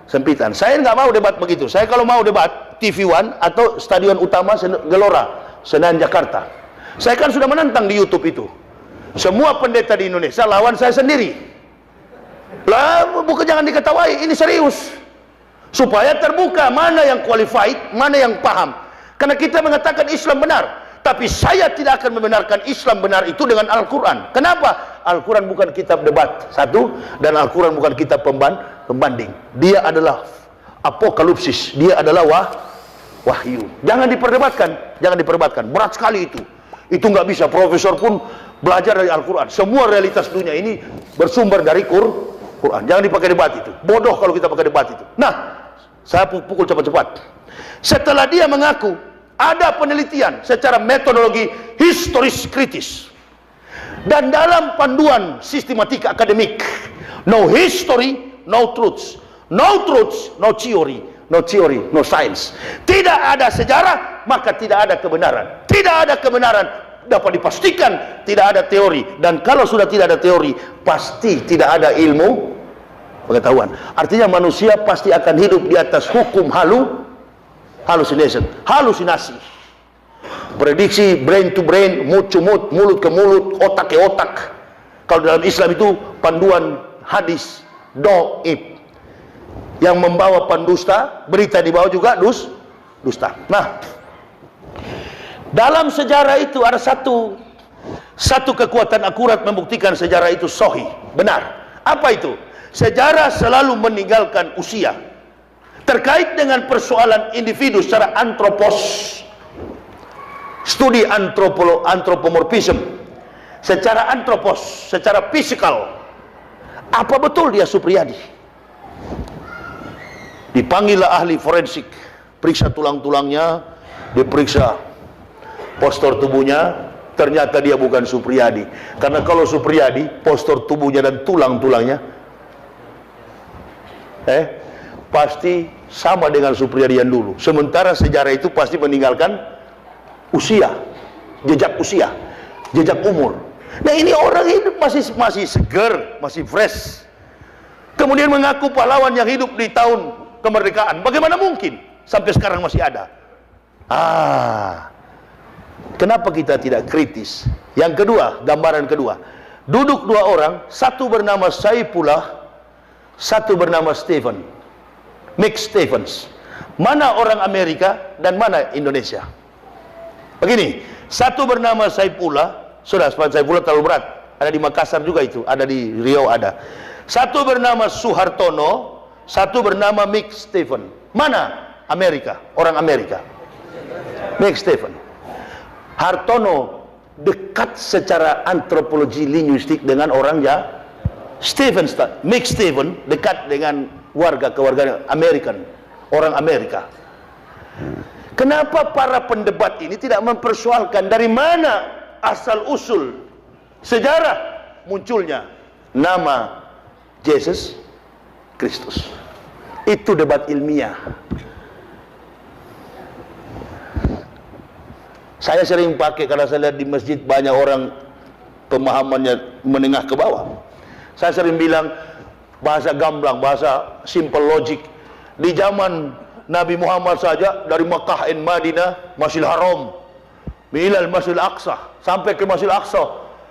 sempitan. Saya nggak mau debat begitu. Saya kalau mau debat TV One atau Stadion Utama Gelora Senayan Jakarta. Saya kan sudah menantang di YouTube itu. Semua pendeta di Indonesia lawan saya sendiri. Lah, bukan jangan diketawai, ini serius. Supaya terbuka mana yang qualified, mana yang paham. Karena kita mengatakan Islam benar, tapi saya tidak akan membenarkan Islam benar itu dengan Al-Quran. Kenapa? Al-Quran bukan kitab debat, satu, dan Al-Quran bukan kitab pembanding. Dia adalah apokalipsis, dia adalah wahyu. Jangan diperdebatkan, berat sekali itu. Itu nggak bisa, profesor pun belajar dari Al-Quran. Semua realitas dunia ini bersumber dari Quran. Jangan dipakai debat itu. Bodoh kalau kita pakai debat itu. Nah, saya pukul cepat-cepat. Setelah dia mengaku ada penelitian secara metodologi historis kritis, dan dalam panduan sistematika akademik, no history, no truths, No truth, no theory. No theory, no science. Tidak ada sejarah, maka tidak ada kebenaran. Tidak ada kebenaran dapat dipastikan, tidak ada teori. Dan kalau sudah tidak ada teori, pasti tidak ada ilmu pengetahuan. Artinya manusia pasti akan hidup di atas hukum halusinasi. Prediksi brain to brain, mood to mood, mulut ke mulut, otak ke otak. Kalau dalam Islam itu panduan hadis doib yang membawa pendusta, berita di bawah juga dusta. Nah, dalam sejarah itu ada satu kekuatan akurat membuktikan sejarah itu sahih, benar. Apa itu? Sejarah selalu meninggalkan usia. Terkait dengan persoalan individu secara studi antropomorfism, secara secara fisikal, apa betul dia Supriyadi? Dipanggillah ahli forensik, periksa tulang-tulangnya, diperiksa postur tubuhnya, ternyata dia bukan Supriyadi. Karena kalau Supriyadi, postur tubuhnya dan tulang-tulangnya pasti sama dengan Supriyadi yang dulu. Sementara sejarah itu pasti meninggalkan usia, jejak umur. Nah, ini orang hidup masih segar, masih fresh. Kemudian mengaku pahlawan yang hidup di tahun kemerdekaan. Bagaimana mungkin sampai sekarang masih ada? Kenapa kita tidak kritis? Yang kedua, gambaran kedua, duduk dua orang, satu bernama Saifullah, satu bernama Stephen, Mick Stephens. Mana orang Amerika dan mana Indonesia? Begini, satu bernama Saifullah, sudah Saifullah terlalu berat, ada di Makassar juga itu, ada di Riau ada. Satu bernama Suhartono, satu bernama Mick Stephen. Mana Amerika? Orang Amerika. Mick Stephen. Hartono dekat secara antropologi linguistik dengan orang Mick Stephen dekat dengan keluarga American, orang Amerika. Kenapa para pendebat ini tidak mempersoalkan dari mana asal usul sejarah munculnya nama Yesus Kristus? Itu debat ilmiah. Saya sering pakai karena saya lihat di masjid banyak orang pemahamannya menengah ke bawah. Saya sering bilang bahasa gamblang, bahasa simple logic. Di zaman Nabi Muhammad saja dari Makkah dan Madinah, Masjidil Haram, Milal Masjidil Aqsa, sampai ke Masjidil Aqsa,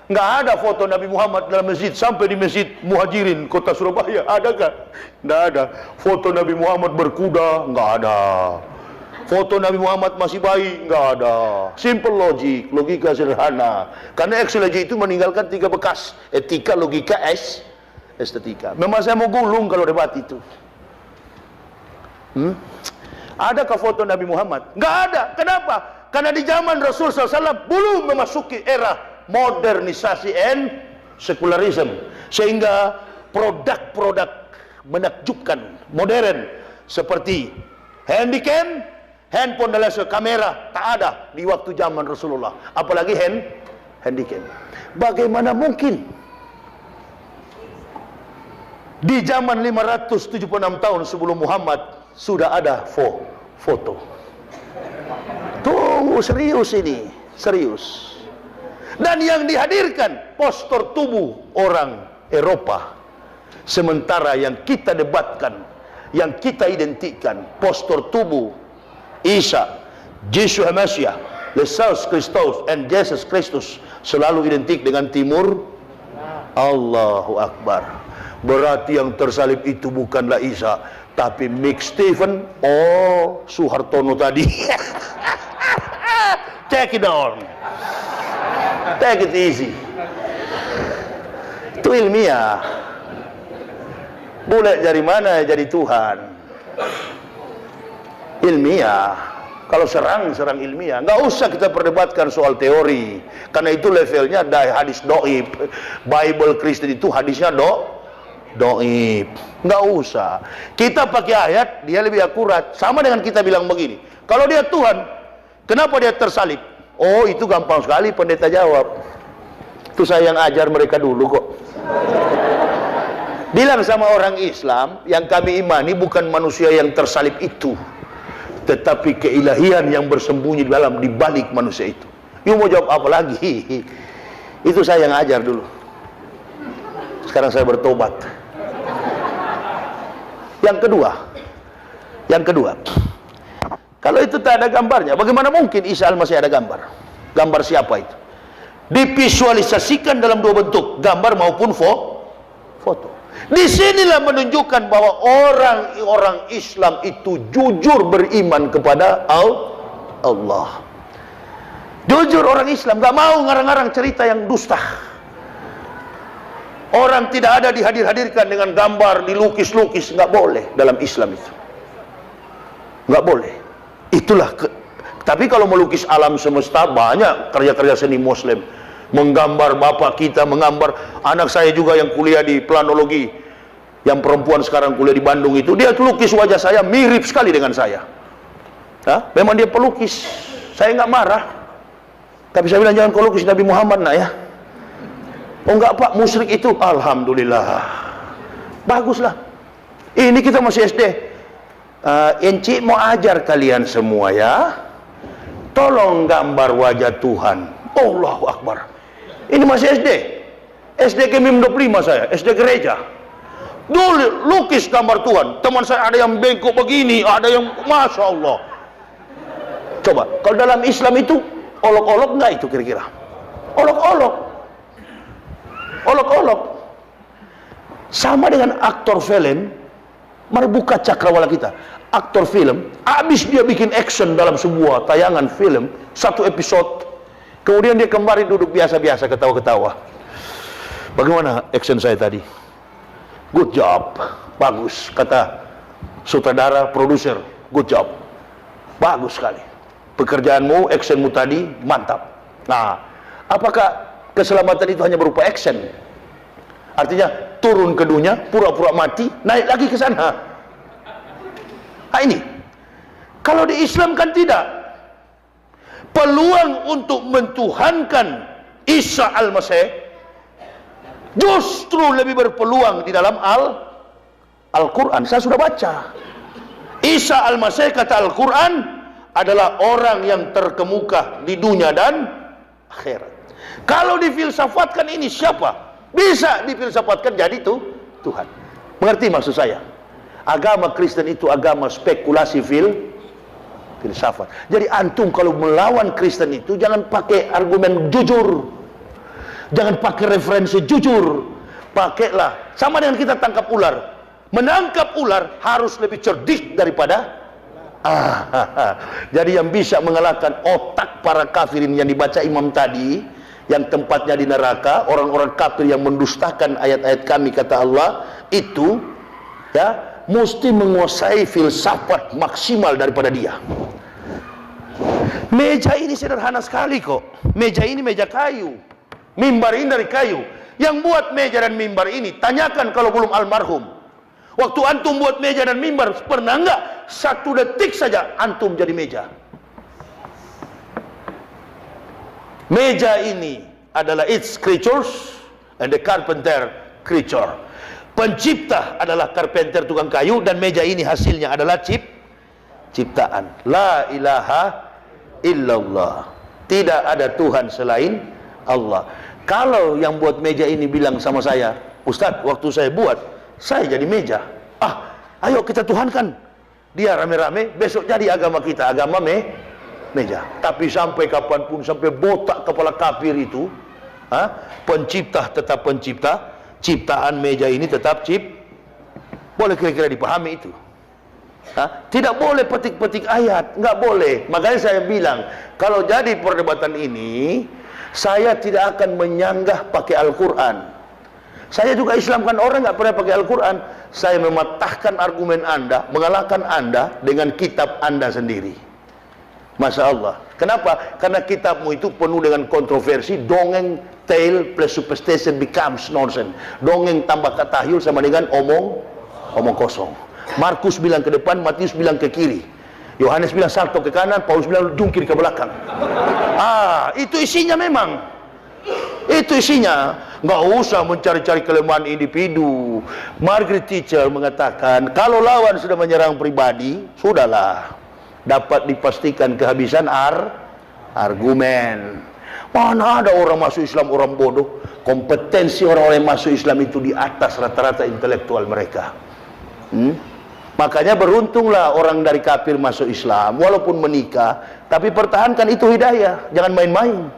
nggak ada foto Nabi Muhammad dalam masjid. Sampai di Masjid Muhajirin Kota Surabaya, adakah? Nggak ada. Foto Nabi Muhammad berkuda, nggak ada. Foto Nabi Muhammad masih bayi, nggak ada. Simple logic, logika sederhana. Karena eksologi itu meninggalkan 3 bekas: etika, logika, estetika. Memang saya mau gulung kalau debat itu. Adakah foto Nabi Muhammad? Nggak ada. Kenapa? Karena di zaman Rasul SAW belum memasuki era modernisasi and secularism, sehingga produk-produk menakjubkan modern seperti handycam, handphone dan kamera tak ada di waktu zaman Rasulullah, apalagi handycam. Bagaimana mungkin di zaman 576 tahun sebelum Muhammad sudah ada foto? Tunggu, serius ini, serius. Dan yang dihadirkan postur tubuh orang Eropa, sementara yang kita debatkan, yang kita identikkan postur tubuh Isa, Yesus Mesias, Yesus Kristus, and Jesus Kristus selalu identik dengan timur. Allahu Akbar. Berarti yang tersalib itu bukanlah Isa, tapi Mick Stephen. Oh, Suhartono tadi. Take it on, take it easy. Itu ilmiah. Boleh dari mana jadi Tuhan? Ilmiah. Kalau serang ilmiah. Nggak usah kita perdebatkan soal teori, karena itu levelnya dari hadis doib. Bible Kristen itu hadisnya doib. Nggak usah. Kita pakai ayat, dia lebih akurat. Sama dengan kita bilang begini, kalau dia Tuhan, kenapa dia tersalib? Oh, itu gampang sekali pendeta jawab. Itu saya yang ajar mereka dulu kok. Bilang sama orang Islam, yang kami imani bukan manusia yang tersalib itu, tetapi keilahian yang bersembunyi di balik manusia itu. You mau jawab apa lagi? Itu saya yang ajar dulu. Sekarang saya bertobat. Yang kedua, kalau itu tak ada gambarnya, bagaimana mungkin Isa Al-Masih ada gambar? Gambar siapa itu? Divisualisasikan dalam dua bentuk, gambar maupun foto. Disinilah menunjukkan bahwa orang Islam itu jujur beriman kepada Allah. Jujur orang Islam, gak mau ngarang-ngarang cerita yang dusta. Orang tidak ada dihadir-hadirkan dengan gambar, dilukis-lukis, nggak boleh dalam Islam itu. Nggak boleh. Itulah tapi kalau melukis alam semesta, banyak karya-karya seni Muslim. Menggambar bapak kita, menggambar anak saya juga yang kuliah di planologi, yang perempuan sekarang kuliah di Bandung itu, dia lukis wajah saya mirip sekali dengan saya. Memang dia pelukis. Saya nggak marah. Tapi saya bilang, jangan kau lukis Nabi Muhammad nak ya. Oh enggak pak, musyrik itu. Alhamdulillah, baguslah. Ini kita masih SD. Encik mau ajar kalian semua ya, tolong gambar wajah Tuhan. Allahu Akbar. Ini masih SD. SD Kemim 25 saya, SD gereja. Dulu lukis gambar Tuhan. Teman saya ada yang bengkok begini, ada yang Masya Allah. Coba, kalau dalam Islam itu olok-olok enggak itu kira-kira? Olok-olok. Sama dengan aktor film. Mari buka cakrawala kita. Aktor film, habis dia bikin action dalam sebuah tayangan film, satu episode, kemudian dia kembali duduk biasa-biasa, ketawa-ketawa. Bagaimana action saya tadi? Good job, bagus, kata sutradara, produser. Good job, bagus sekali. Pekerjaanmu, actionmu tadi mantap. Nah, apakah keselamatan itu hanya berupa action? Artinya turun ke dunia, pura-pura mati, naik lagi ke sana. Nah ini, kalau di Islam kan tidak. Peluang untuk mentuhankan Isa Al-Masih justru lebih berpeluang di dalam Al-Quran. Saya sudah baca. Isa Al-Masih, kata Al-Quran, adalah orang yang terkemuka di dunia dan akhirat. Kalau difilsafatkan ini siapa? Bisa difilsafatkan jadi Tuhan. Mengerti maksud saya? Agama Kristen itu agama spekulasi filsafat. Jadi antum kalau melawan Kristen itu jangan pakai argumen jujur. Jangan pakai referensi jujur. Pakailah sama dengan kita tangkap ular. Menangkap ular harus lebih cerdik daripada jadi yang bisa mengalahkan otak para kafirin yang dibaca imam tadi, yang tempatnya di neraka, orang-orang kafir yang mendustakan ayat-ayat kami, kata Allah, itu ya mesti menguasai filsafat maksimal daripada dia. Meja ini sederhana sekali kok. Meja ini meja kayu, mimbar ini dari kayu. Yang buat meja dan mimbar ini, tanyakan kalau belum almarhum, waktu antum buat meja dan mimbar, pernah enggak 1 detik saja antum jadi meja? Meja ini adalah its creatures and the carpenter creature. Pencipta adalah carpenter, tukang kayu, dan meja ini hasilnya adalah ciptaan. La ilaha illallah. Tidak ada Tuhan selain Allah. Kalau yang buat meja ini bilang sama saya, Ustadz, waktu saya buat, saya jadi meja. Ayo kita tuhankan dia rame-rame, besok jadi agama kita, agama meja. Tapi sampai kapanpun, sampai botak kepala kafir itu, pencipta tetap pencipta, ciptaan meja ini tetap boleh kira-kira dipahami itu? Tidak boleh petik-petik ayat, nggak boleh. Makanya saya bilang, kalau jadi perdebatan ini, saya tidak akan menyanggah pakai Al-Quran. Saya juga Islamkan orang nggak pernah pakai Al-Quran. Saya mematahkan argumen Anda, mengalahkan Anda dengan kitab Anda sendiri. Masya Allah. Kenapa? Karena kitabmu itu penuh dengan kontroversi. Dongeng, tale plus superstition becomes nonsense. Dongeng tambah katahyul sama dengan omong kosong. Markus bilang ke depan, Matius bilang ke kiri, Yohanes bilang salto ke kanan, Paulus bilang jungkir ke belakang. Itu isinya memang. Itu isinya. Nggak usah mencari-cari kelemahan individu. Margaret Thatcher mengatakan, kalau lawan sudah menyerang pribadi, sudahlah, dapat dipastikan kehabisan argumen. Mana ada orang masuk Islam orang bodoh? Kompetensi orang-orang yang masuk Islam itu di atas rata-rata intelektual mereka. Makanya beruntunglah orang dari kafir masuk Islam, walaupun menikah, tapi pertahankan itu hidayah, jangan main-main.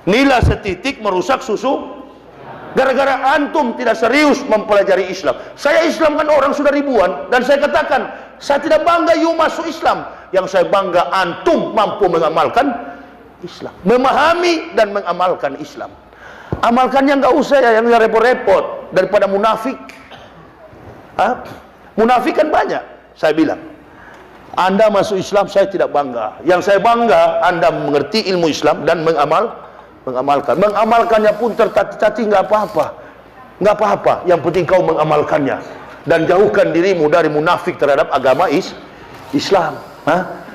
Nila setitik merusak susu. Gara-gara antum tidak serius mempelajari Islam. Saya Islam kan orang sudah ribuan, dan saya katakan, saya tidak bangga you masuk Islam. Yang saya bangga antum mampu mengamalkan Islam, memahami dan mengamalkan Islam. Amalkannya nggak usah ya, yang repot-repot daripada munafik. Munafik kan banyak. Saya bilang, Anda masuk Islam, saya tidak bangga. Yang saya bangga, Anda mengerti ilmu Islam dan mengamalkan. Mengamalkannya pun tertati-tati, nggak apa-apa, nggak apa-apa. Yang penting kau mengamalkannya dan jauhkan dirimu dari munafik terhadap agama Islam.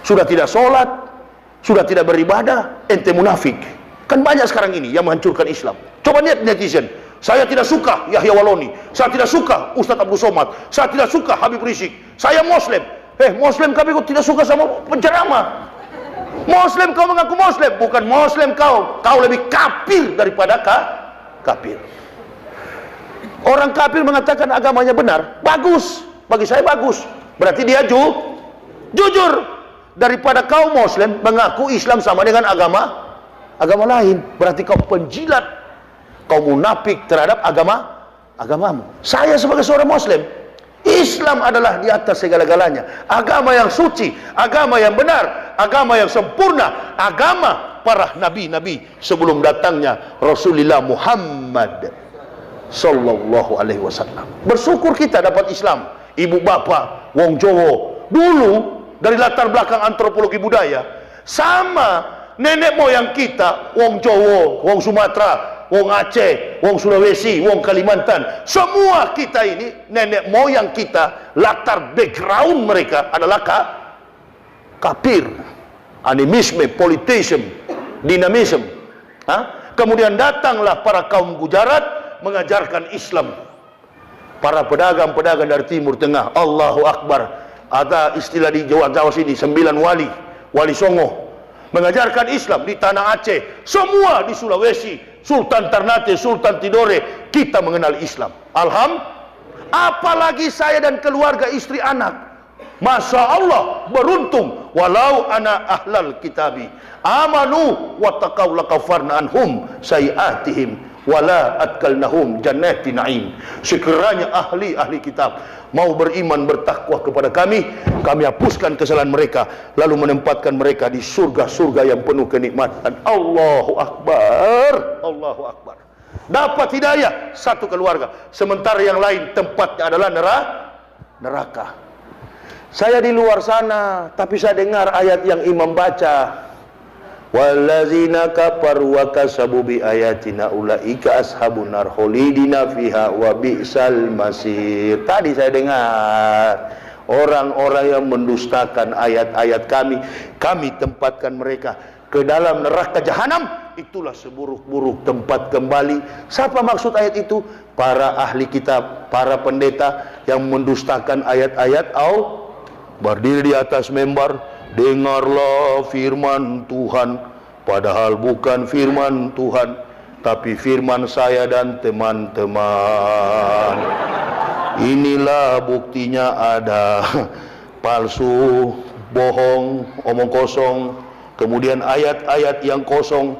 Sudah tidak sholat, sudah tidak beribadah, ente munafik. Kan banyak sekarang ini yang menghancurkan Islam. Coba lihat netizen. Saya tidak suka Yahya Waloni, saya tidak suka Ustadz Abdul Somad, saya tidak suka Habib Rizik. Saya Muslim. Muslim kami kok tidak suka sama penceramah. Muslim kau mengaku Muslim, bukan Muslim kau lebih kafir daripada kafir. Orang kafir mengatakan agamanya benar, bagus, bagi saya bagus, berarti dia jujur. Daripada kau Muslim mengaku Islam sama dengan agama lain, berarti kau penjilat, kau munafik terhadap agamamu. Saya sebagai seorang Muslim, Islam adalah di atas segala-galanya, agama yang suci, agama yang benar, agama yang sempurna, agama para nabi-nabi sebelum datangnya Rasulullah Muhammad sallallahu alaihi wasallam. Bersyukur kita dapat Islam. Ibu bapak wong Jawa dulu dari latar belakang antropologi budaya sama nenek moyang kita wong Jawa, wong Sumatera, wong Aceh, wong Sulawesi, wong Kalimantan, semua kita ini nenek moyang kita, latar background mereka adalah kafir, animisme, politisme, dinamisme. Kemudian datanglah para kaum Gujarat mengajarkan Islam. Para pedagang-pedagang dari Timur Tengah, Allahu Akbar. Ada istilah di Jawa sini, 9 wali Songo, mengajarkan Islam di tanah Aceh, semua di Sulawesi, Sultan Ternate, Sultan Tidore, kita mengenal Islam. Apalagi saya dan keluarga, istri, anak. Masya Allah, beruntung. Walau ana ahlal kitabi amanu wa taqaw lakafarna anhum sayiatihim wala atkalnahum jannati na'im. Sekiranya ahli kitab mau beriman bertakwa kepada kami hapuskan kesalahan mereka, lalu menempatkan mereka di surga-surga yang penuh kenikmatan. Allahu Akbar, Allahu Akbar. Dapat hidayah satu keluarga, sementara yang lain tempatnya adalah neraka. Saya di luar sana, tapi saya dengar ayat yang imam baca, wallazina kafaru wa kasabu bi ayatina ulaika ashabun nar khalidina fiha wa bi'sal masir. Tadi saya dengar orang-orang yang mendustakan ayat-ayat kami tempatkan mereka ke dalam neraka jahanam, itulah seburuk-buruk tempat kembali. Siapa maksud ayat itu? Para ahli kitab, para pendeta yang mendustakan ayat-ayat Allah. Berdiri di atas mimbar, dengarlah firman Tuhan, padahal bukan firman Tuhan, tapi firman saya dan teman-teman. Inilah buktinya ada palsu, bohong, omong kosong, kemudian ayat-ayat yang kosong.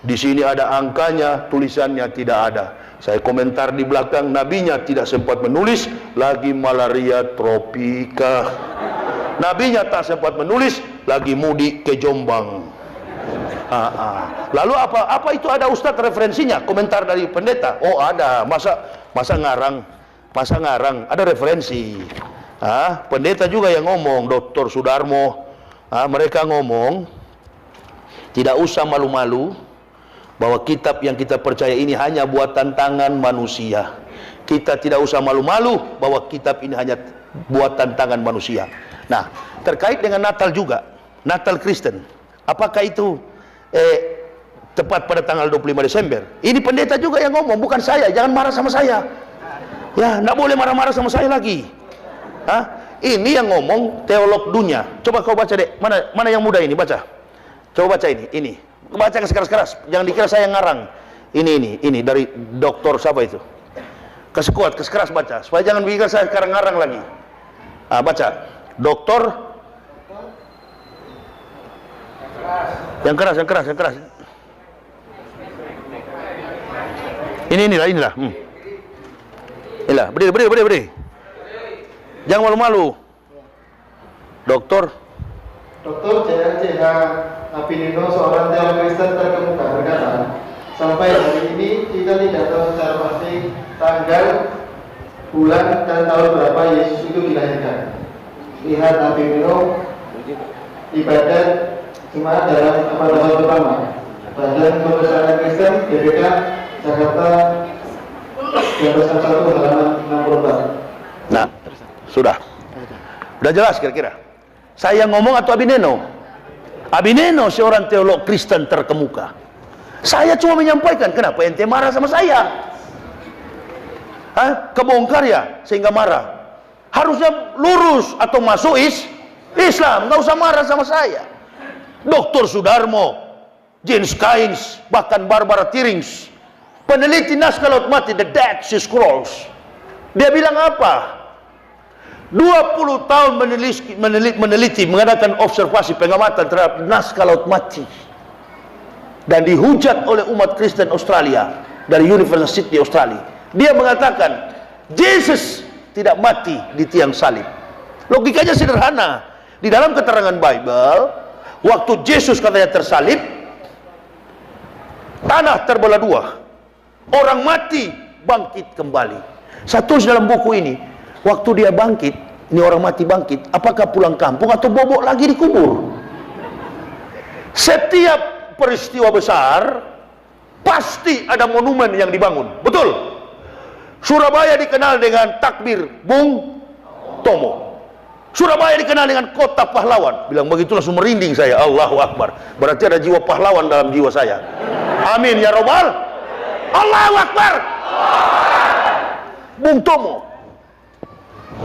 Di sini ada angkanya, tulisannya tidak ada. Saya komentar di belakang, nabinya tidak sempat menulis, lagi malaria tropika. Nabinya tak sempat menulis, lagi mudik ke Jombang. Lalu apa itu ada Ustadz referensinya? Komentar dari pendeta. Oh ada, masa ngarang, ada referensi. Pendeta juga yang ngomong, Dr. Sudarmo, mereka ngomong, tidak usah malu-malu bahwa kitab yang kita percaya ini hanya buatan tangan manusia. Kita tidak usah malu-malu bahwa kitab ini hanya buatan tangan manusia. Nah, terkait dengan Natal juga, Natal Kristen, apakah itu tepat pada tanggal 25 Desember. Ini pendeta juga yang ngomong, bukan saya. Jangan marah sama saya. Ya, nggak boleh marah-marah sama saya lagi. Hah? Ini yang ngomong teolog dunia. Coba kau baca deh. Mana yang muda ini, baca. Coba baca ini. Baca keras-keras. Jangan dikira saya ngarang. Ini dari doktor siapa itu? Kesekuat, keras baca. Supaya jangan pikir saya sekarang ngarang lagi. Baca. Doktor yang keras. Inilah. Inilah, berdiri. Jangan malu-malu. Dr. J.H. Apinino, seorang teolog Kristen terkemuka, berkata, sampai hari ini kita tidak tahu secara pasti tanggal, bulan, dan tahun berapa Yesus itu dilahirkan. Lihat Apinino, ibadat jemaat dalam abad pertama, Badan Pembesaraan Kristen, GBK, Jakarta, 1261 halaman 64. Nah, sudah jelas kira-kira. Saya ngomong atau Abineno? Abineno seorang teolog Kristen terkemuka. Saya cuma menyampaikan. Kenapa ente marah sama saya? Kebongkar ya sehingga marah. Harusnya lurus atau masuk Islam. Nggak usah marah sama saya. Dr. Sudarmo, James Keynes, bahkan Barbara Tirings, peneliti naskah Laut Mati, The Dead Sea Scrolls, dia bilang apa? 20 tahun meneliti, mengadakan observasi pengamatan terhadap naskah Laut Mati, dan dihujat oleh umat Kristen Australia dari University Sydney Australia. Dia mengatakan Yesus tidak mati di tiang salib. Logikanya sederhana. Di dalam keterangan Bible, waktu Yesus katanya tersalib, tanah terbelah dua, orang mati bangkit kembali. Saya tulis dalam buku ini, waktu dia bangkit, ini orang mati bangkit, apakah pulang kampung atau bobok lagi dikubur? Setiap peristiwa besar pasti ada monumen yang dibangun. Betul. Surabaya dikenal dengan takbir Bung Tomo. Surabaya dikenal dengan kota pahlawan. Bilang begitu langsung merinding saya. Allahu Akbar. Berarti ada jiwa pahlawan dalam jiwa saya. Amin ya robbal. Allahu Akbar. Bung Tomo.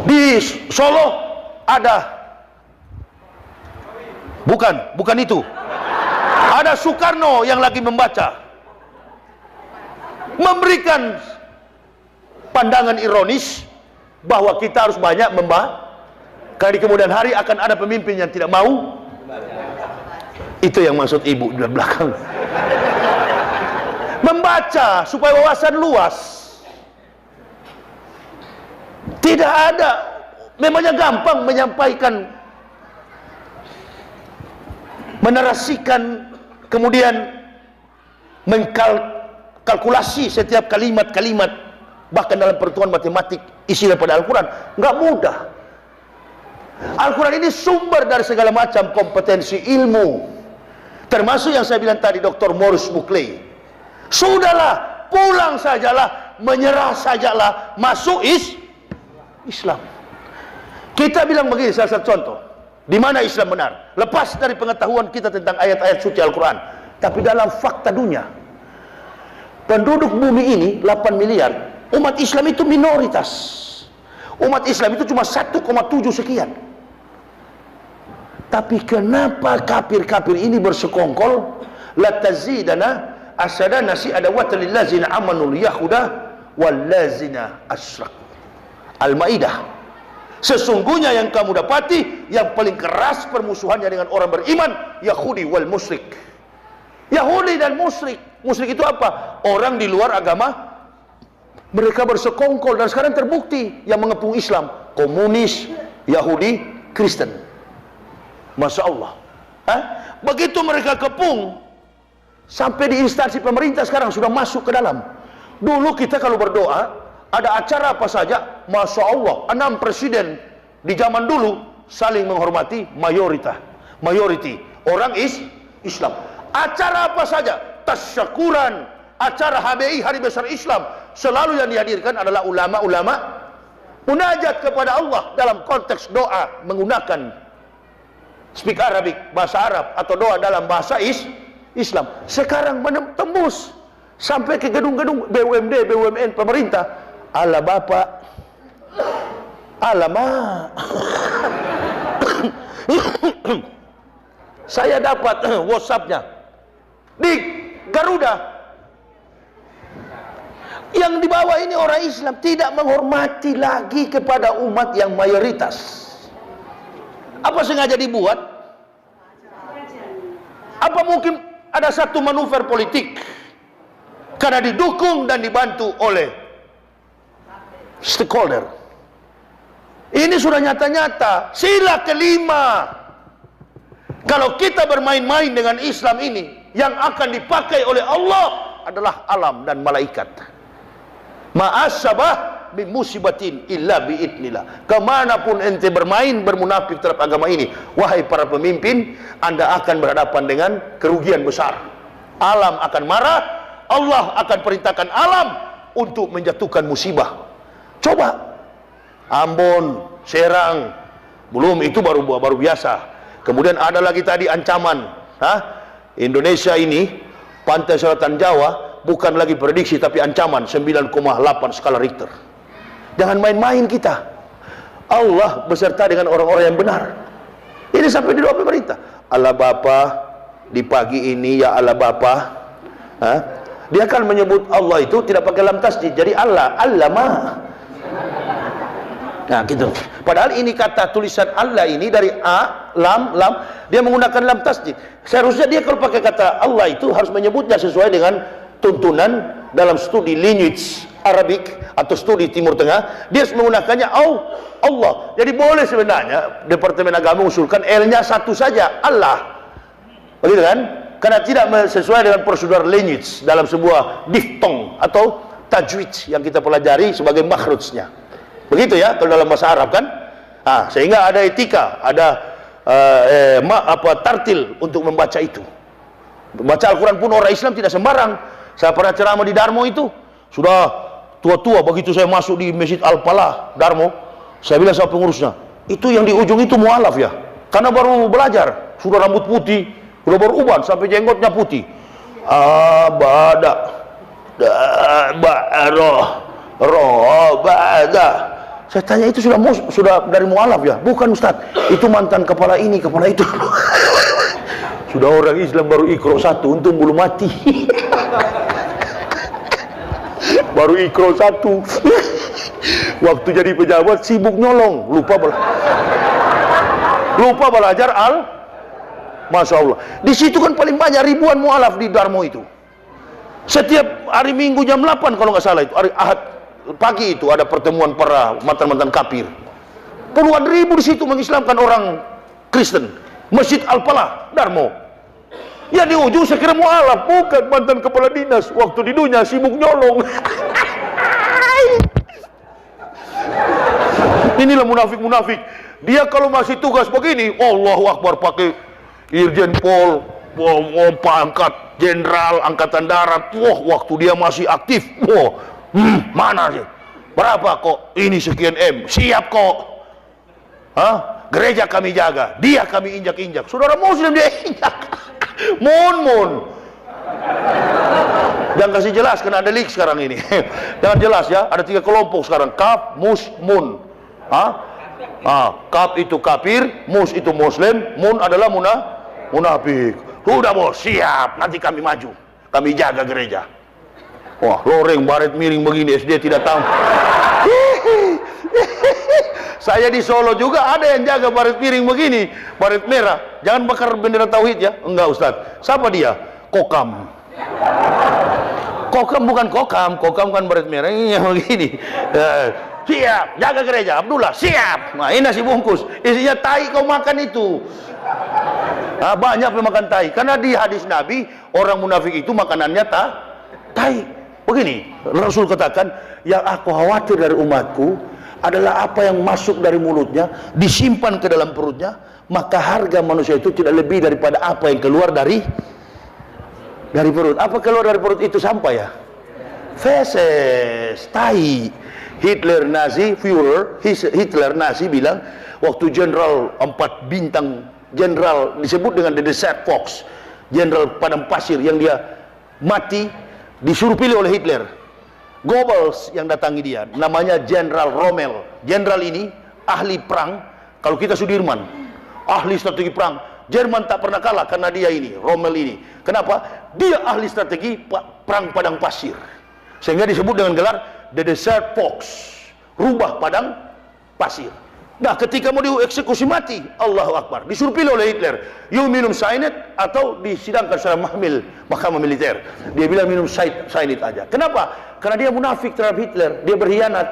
Di Solo ada, bukan itu. Ada Soekarno yang lagi membaca, memberikan pandangan ironis bahwa kita harus banyak membaca, karena di kemudian hari akan ada pemimpin yang tidak mau. Itu yang maksud ibu di belakang. Membaca supaya wawasan luas. Tidak ada, memangnya gampang menyampaikan, menarasikan, kemudian mengkalkulasi setiap kalimat-kalimat, bahkan dalam perhitungan matematik isi daripada Al-Quran. Nggak mudah. Al-Quran ini sumber dari segala macam kompetensi ilmu, termasuk yang saya bilang tadi, Dr. Maurice Buckley. Sudahlah, pulang sajalah, menyerah sajalah, masuk Islam. Kita bilang begini, salah satu contoh di mana Islam benar, lepas dari pengetahuan kita tentang ayat-ayat suci Al-Quran, tapi dalam fakta dunia, penduduk bumi ini 8 miliar, umat Islam itu minoritas. Umat Islam itu cuma 1,7 sekian. Tapi kenapa kafir-kafir ini bersekongkol? La tazidana asadana si adawata lillazina amanul yahuda wallazina asyrak. Al-Maidah. Sesungguhnya yang kamu dapati yang paling keras permusuhannya dengan orang beriman, Yahudi wal musyrik. Yahudi dan musyrik. Musyrik itu apa? Orang di luar agama. Mereka bersekongkol, dan sekarang terbukti yang mengepung Islam, komunis, Yahudi, Kristen. Masya Allah. Begitu mereka kepung, sampai di instansi pemerintah sekarang sudah masuk ke dalam. Dulu kita kalau berdoa, ada acara apa saja, Masya Allah, 6 presiden di zaman dulu saling menghormati mayoriti orang Islam. Acara apa saja, tasyakuran, acara HBI, Hari Besar Islam, selalu yang dihadirkan adalah ulama-ulama munajat kepada Allah dalam konteks doa menggunakan speak Arabic, bahasa Arab, atau doa dalam bahasa Islam. Sekarang tembus sampai ke gedung-gedung BUMD, BUMN pemerintah. Ala Bapak, alamak. Saya dapat WhatsApp-nya di Garuda. Yang di bawah ini orang Islam tidak menghormati lagi kepada umat yang mayoritas. Apa sengaja dibuat? Apa mungkin ada satu manuver politik karena didukung dan dibantu oleh stakeholder? Ini sudah nyata-nyata. Sila kelima. Kalau kita bermain-main dengan Islam ini, yang akan dipakai oleh Allah adalah alam dan malaikat. Ma'asabah bi musibatin illa bi'idnillah. Kemanapun ente bermain, bermunafik terhadap agama ini, wahai para pemimpin, anda akan berhadapan dengan kerugian besar. Alam akan marah, Allah akan perintahkan alam untuk menjatuhkan musibah. Coba Ambon, Serang, belum itu baru biasa. Kemudian ada lagi tadi ancaman, Indonesia ini, pantai selatan Jawa, bukan lagi prediksi tapi ancaman 9,8 skala Richter. Jangan main-main kita. Allah beserta dengan orang-orang yang benar. Ini sampai di doa pemerintah. Allah Bapa, di pagi ini ya Allah Bapa. Dia akan menyebut Allah itu tidak pakai lam tasdid, jadi Allah, Allama. Nah gitu. Padahal ini kata tulisan Allah ini dari A, lam, dia menggunakan lam tasdid. Seharusnya dia kalau pakai kata Allah itu harus menyebutnya sesuai dengan tuntunan dalam studi lineage Arabik atau studi Timur Tengah. Dia harus menggunakannya Allah. Jadi boleh sebenarnya Departemen Agama usulkan L-nya satu saja, Allah. Begitu kan? Karena tidak sesuai dengan prosedur lineage dalam sebuah diftong atau tajwid yang kita pelajari sebagai makhrujnya. Begitu ya kalau dalam bahasa Arab kan? Sehingga ada etika, ada tartil untuk membaca itu. Baca Al-Quran pun orang Islam tidak sembarang. Saya pernah ceramah di Darmo itu, sudah tua-tua. Begitu saya masuk di Masjid Al-Falah Darmo, saya bilang sama pengurusnya, itu yang di ujung itu mualaf ya, karena baru belajar, sudah rambut putih, sudah baru uban sampai jenggotnya putih. Saya tanya, itu sudah dari mualaf ya? Bukan Ustaz, itu mantan kepala ini, kepala itu. Sudah orang Islam baru Iqra 1, untung belum mati. Baru Iqra 1. Waktu jadi pejabat sibuk nyolong, lupa belajar Masya Allah. Di situ kan paling banyak ribuan mualaf di Darmo itu. Setiap hari Minggu jam 8 kalau nggak salah itu, hari Ahad pagi itu ada pertemuan para mantan-mantan kafir. Puluhan ribu di situ mengislamkan orang Kristen. Masjid Al-Falah Darmo. Ya di ujung saya kira mualaf, bukan mantan kepala dinas. Waktu di dunia sibuk nyolong. Inilah munafik-munafik. Dia kalau masih tugas begini, Allahu Akbar, pakai Irjen Pol, pangkat Jenderal Angkatan Darat. Wah, waktu dia masih aktif, mana sih? Berapa kok? Ini sekian M. Siap kok. Gereja kami jaga, dia kami injak-injak. Saudara Muslim dia injak. Mun. Jangan kasih jelas, karena ada leak sekarang ini. Jangan jelas ya. Ada 3 kelompok sekarang. Kaf, mus, mun. Kaf itu kafir, mus itu Muslim, mun adalah munafik. Sudah bos, siap. Nanti kami maju. Kami jaga gereja. Wah, loreng baret miring begini, SD tidak tahu. Saya di Solo juga ada yang jaga baret miring begini, baret merah. Jangan bakar bendera tauhid ya. Enggak Ustaz. Siapa dia? Kokam. Kokam bukan kokam kan baret merah begini. Siap, jaga gereja. Abdullah, siap. Nah, ini nasi bungkus. Isinya tai kau makan itu. Banyak pemakan tai. Karena di hadis Nabi, orang munafik itu makanannya tai. Begini, Rasul katakan, yang aku khawatir dari umatku adalah apa yang masuk dari mulutnya, disimpan ke dalam perutnya, maka harga manusia itu tidak lebih daripada apa yang keluar dari perut. Apa keluar dari perut itu sampah ya? Feses, tai. Hitler Nazi bilang, waktu jenderal 4 bintang jenderal disebut dengan The Desert Fox, jenderal padang pasir yang dia mati, disuruh pilih oleh Hitler. Goebbels yang datangi dia, namanya Jenderal Rommel. Jenderal ini ahli perang. Kalau kita Sudirman, ahli strategi perang. Jerman tak pernah kalah karena dia ini, Rommel ini. Kenapa? Dia ahli strategi perang padang pasir. Sehingga disebut dengan gelar The Desert Fox, rubah padang pasir. Nah, ketika mau dieksekusi mati, Allahu Akbar, disuruh pilih oleh Hitler, you minum cyanide atau disidangkan secara mahkamah militer. Dia bilang minum cyanide aja. Kenapa? Karena dia munafik terhadap Hitler, dia berkhianat.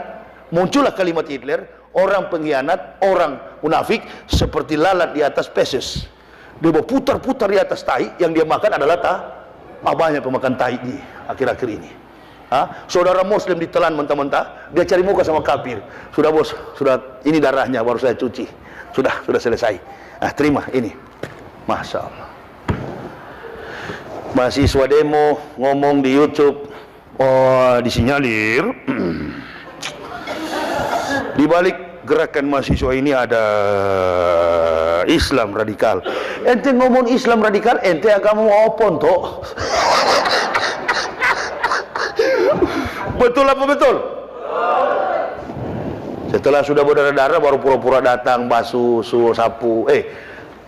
Muncullah kalimat Hitler, orang pengkhianat, orang munafik seperti lalat di atas peses. Dia berputar-putar di atas tai, yang dia makan adalah banyak pemakan tai di akhir-akhir ini. Saudara muslim ditelan mentah-mentah, dia cari muka sama kafir. Sudah bos, sudah ini darahnya baru saya cuci. Sudah selesai. Terima ini. Masya Allah. Mahasiswa demo ngomong di YouTube, disinyalir. Di balik gerakan mahasiswa ini ada Islam radikal. Ente ngomong Islam radikal, ente agama opon toh. Betul apa betul? Setelah sudah berdarah-darah baru pura-pura datang basuh, sapu.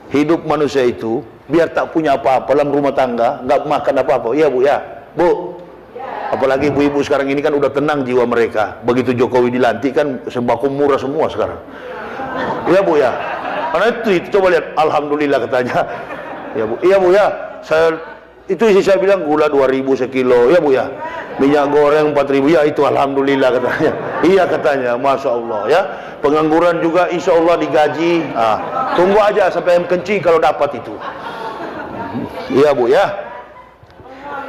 Hidup manusia itu biar tak punya apa-apa dalam rumah tangga, nggak makan apa-apa. Iya Bu ya, Bu. Apalagi ibu-ibu sekarang ini kan udah tenang jiwa mereka. Begitu Jokowi dilantik kan sembako murah semua sekarang. Iya Bu ya. Karena itu coba lihat, alhamdulillah katanya. Ya Bu, iya Bu ya. Itu isi saya bilang gula 2.000 sekilo, ya Bu ya. Minyak goreng 4.000, ya itu alhamdulillah katanya. Iya katanya, masya Allah ya. Pengangguran juga insya Allah digaji. Tunggu aja sampai ayam kencing kalau dapat itu. Iya Bu ya.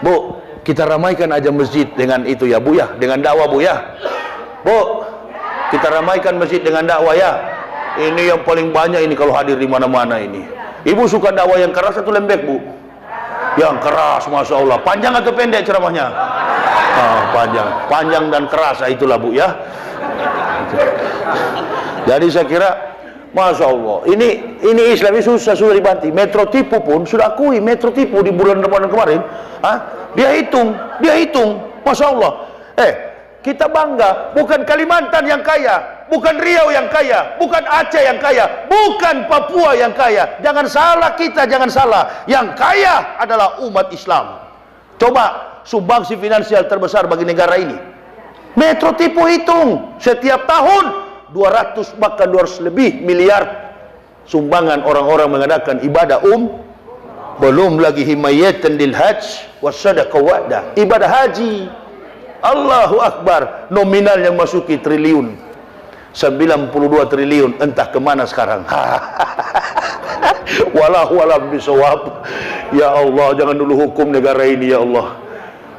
Bu, kita ramaikan aja masjid dengan itu ya Bu ya, dengan dakwah Bu ya. Bu, kita ramaikan masjid dengan dakwah ya. Ini yang paling banyak ini kalau hadir di mana-mana ini. Ibu suka dakwah yang keras atau lembek Bu? Yang keras, masya Allah. Panjang atau pendek ceramahnya? Panjang dan keras, itulah Bu ya. Jadi saya kira, masya Allah, ini Islam ini susah dibanti. Metro Tipu pun sudah akui, Metro Tipu di bulan Ramadan kemarin, dia hitung, masya Allah. Kita bangga, bukan Kalimantan yang kaya, bukan Riau yang kaya, bukan Aceh yang kaya, bukan Papua yang kaya. Jangan salah kita, jangan salah. Yang kaya adalah umat Islam. Coba sumbangsi finansial terbesar bagi negara ini. Metro Tipu hitung, setiap tahun 200 bahkan 200 lebih miliar sumbangan orang-orang mengadakan ibadah belum lagi himayatan lil hajj wasadaqah wa'dah, ibadah haji. Allahu Akbar, nominal yang masuki triliun, 92 triliun, entah kemana sekarang. Wallahu a'lam bishawab. Ya Allah, jangan dulu hukum negara ini ya Allah,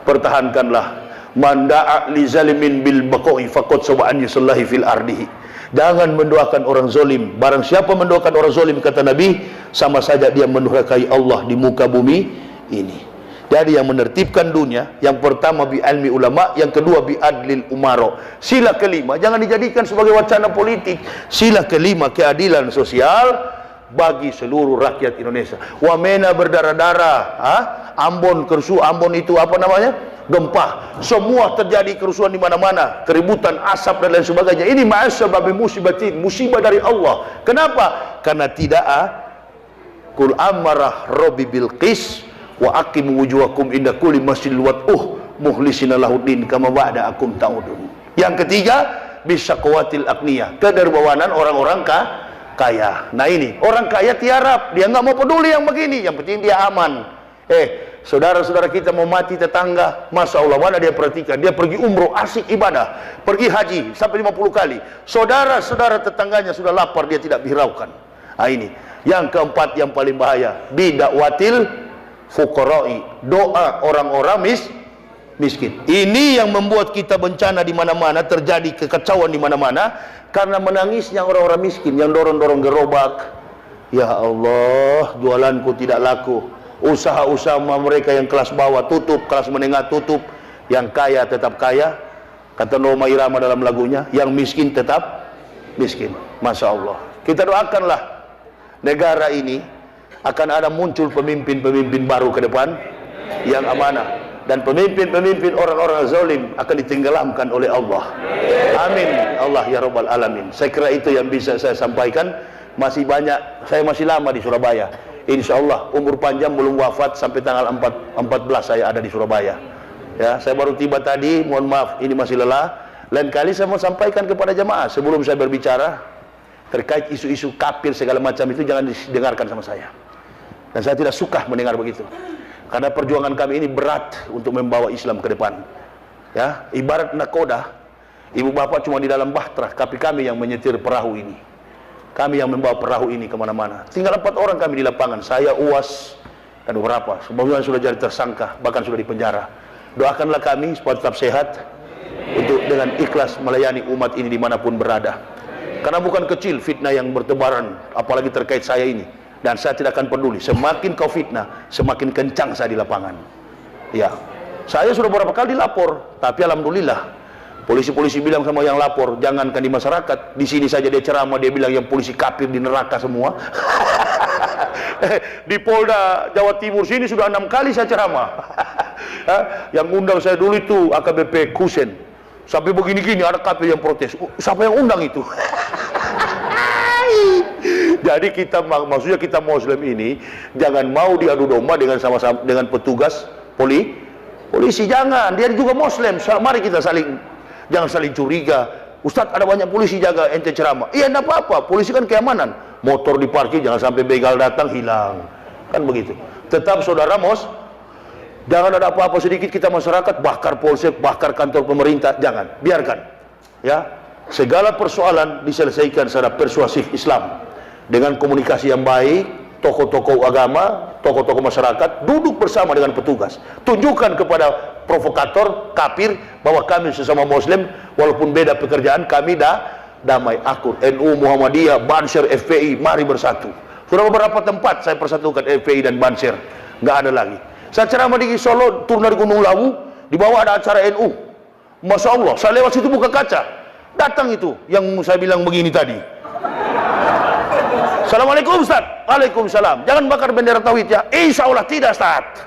pertahankanlah. Man da'a li zalimin bil baqa'i faqad sawa'an yusallahi fil ardihi. Jangan mendoakan orang zalim. Barang siapa mendoakan orang zalim, kata Nabi, sama saja dia mendurhakai Allah di muka bumi ini. Jadi yang menertibkan dunia, yang pertama bi ilmi ulama, yang kedua bi adlil umaro. Sila kelima jangan dijadikan sebagai wacana politik. Sila kelima keadilan sosial bagi seluruh rakyat Indonesia. Wamena berdarah-darah, Ambon kerusuhan, Ambon itu apa namanya? Gempa. Semua terjadi kerusuhan di mana-mana, keributan, asap dan lain sebagainya. Ini ma'asyababi musibatin, musibah dari Allah. Kenapa? Karena tidak kul amarah rabbi bil qis wa aqimu wujuhakum inda kulli masjidil wad'uh mukhlisina lahuddin kama ba'da'akum ta'udun. Yang ketiga, bisyaqwatil aqniyah, kedermawanan orang-orang kaya. Nah ini, orang kaya tiarap, dia nggak mau peduli yang begini, yang penting dia aman. Saudara-saudara kita mau mati tetangga, masya Allah, mana dia perhatikan, dia pergi umroh, asik ibadah, pergi haji sampai 50 kali. Saudara-saudara tetangganya sudah lapar, dia tidak hiraukan. Nah ini, yang keempat yang paling bahaya, bidakwatil fuqara'i, doa orang-orang miskin. Ini yang membuat kita bencana di mana-mana, terjadi kekacauan di mana-mana karena menangisnya orang-orang miskin yang dorong-dorong gerobak. Ya Allah, jualanku tidak laku. Usaha-usaha mereka yang kelas bawah tutup, kelas menengah tutup, yang kaya tetap kaya. Kata Roma Irama dalam lagunya, yang miskin tetap miskin. Masya Allah. Kita doakanlah negara ini akan ada muncul pemimpin-pemimpin baru ke depan yang amanah, dan pemimpin-pemimpin orang-orang zalim akan ditenggelamkan oleh Allah. Amin Allah ya rabbal alamin. Saya kira itu yang bisa saya sampaikan. Masih banyak, saya masih lama di Surabaya. Insya Allah umur panjang, belum wafat, sampai tanggal 14 saya ada di Surabaya. Ya, saya baru tiba tadi, mohon maaf ini masih lelah. Lain kali saya mau sampaikan kepada jamaah, sebelum saya berbicara terkait isu-isu kafir segala macam itu, jangan didengarkan sama saya. Dan saya tidak suka mendengar begitu. Karena perjuangan kami ini berat untuk membawa Islam ke depan. Ya, ibarat nakoda, ibu bapak cuma di dalam bahtera, tapi kami yang menyetir perahu ini. Kami yang membawa perahu ini kemana-mana. Tinggal 4 orang kami di lapangan, saya, Uwas, dan beberapa. Sebagian sudah jadi tersangka, bahkan sudah dipenjara. Doakanlah kami supaya tetap sehat, untuk dengan ikhlas melayani umat ini dimanapun berada. Karena bukan kecil fitnah yang bertebaran, apalagi terkait saya ini. Dan saya tidak akan peduli, semakin kau fitnah, semakin kencang saya di lapangan. Ya, saya sudah beberapa kali dilapor, tapi alhamdulillah polisi-polisi bilang sama yang lapor, jangankan di masyarakat, di sini saja dia ceramah, dia bilang yang polisi kafir di neraka semua. Di Polda Jawa Timur sini sudah 6 kali saya ceramah. Yang undang saya dulu itu AKBP Kusen. Sampai begini-gini ada kafir yang protes. Siapa yang undang itu? Jadi kita, maksudnya kita Muslim ini jangan mau diadu domba dengan sama-sama dengan petugas polisi, jangan. Dia juga Muslim. Mari kita jangan saling curiga. Ustadz, ada banyak polisi jaga ente ceramah. Iya, enggak apa-apa. Polisi kan keamanan. Motor diparkir, jangan sampai begal datang hilang. Kan begitu. Tetap saudara jangan ada apa-apa sedikit kita masyarakat bakar polsek, bakar kantor pemerintah, jangan. Biarkan. Ya. Segala persoalan diselesaikan secara persuasif Islam dengan komunikasi yang baik. Tokoh-tokoh agama, tokoh-tokoh masyarakat duduk bersama dengan petugas, tunjukkan kepada provokator kafir bahwa kami sesama Muslim, walaupun beda pekerjaan, kami damai, akur. NU, Muhammadiyah, Banser, FPI, mari bersatu. Sudah beberapa tempat saya persatukan FPI dan Banser, nggak ada lagi. Saya ceramah di Solo, turun dari Gunung Lawu, di bawah ada acara NU. Masya Allah, saya lewat situ buka kaca, datang itu yang saya bilang begini tadi. Assalamualaikum Ustaz. Waalaikumsalam. Jangan bakar bendera tauhid ya. Insya Allah tidak Ustaz.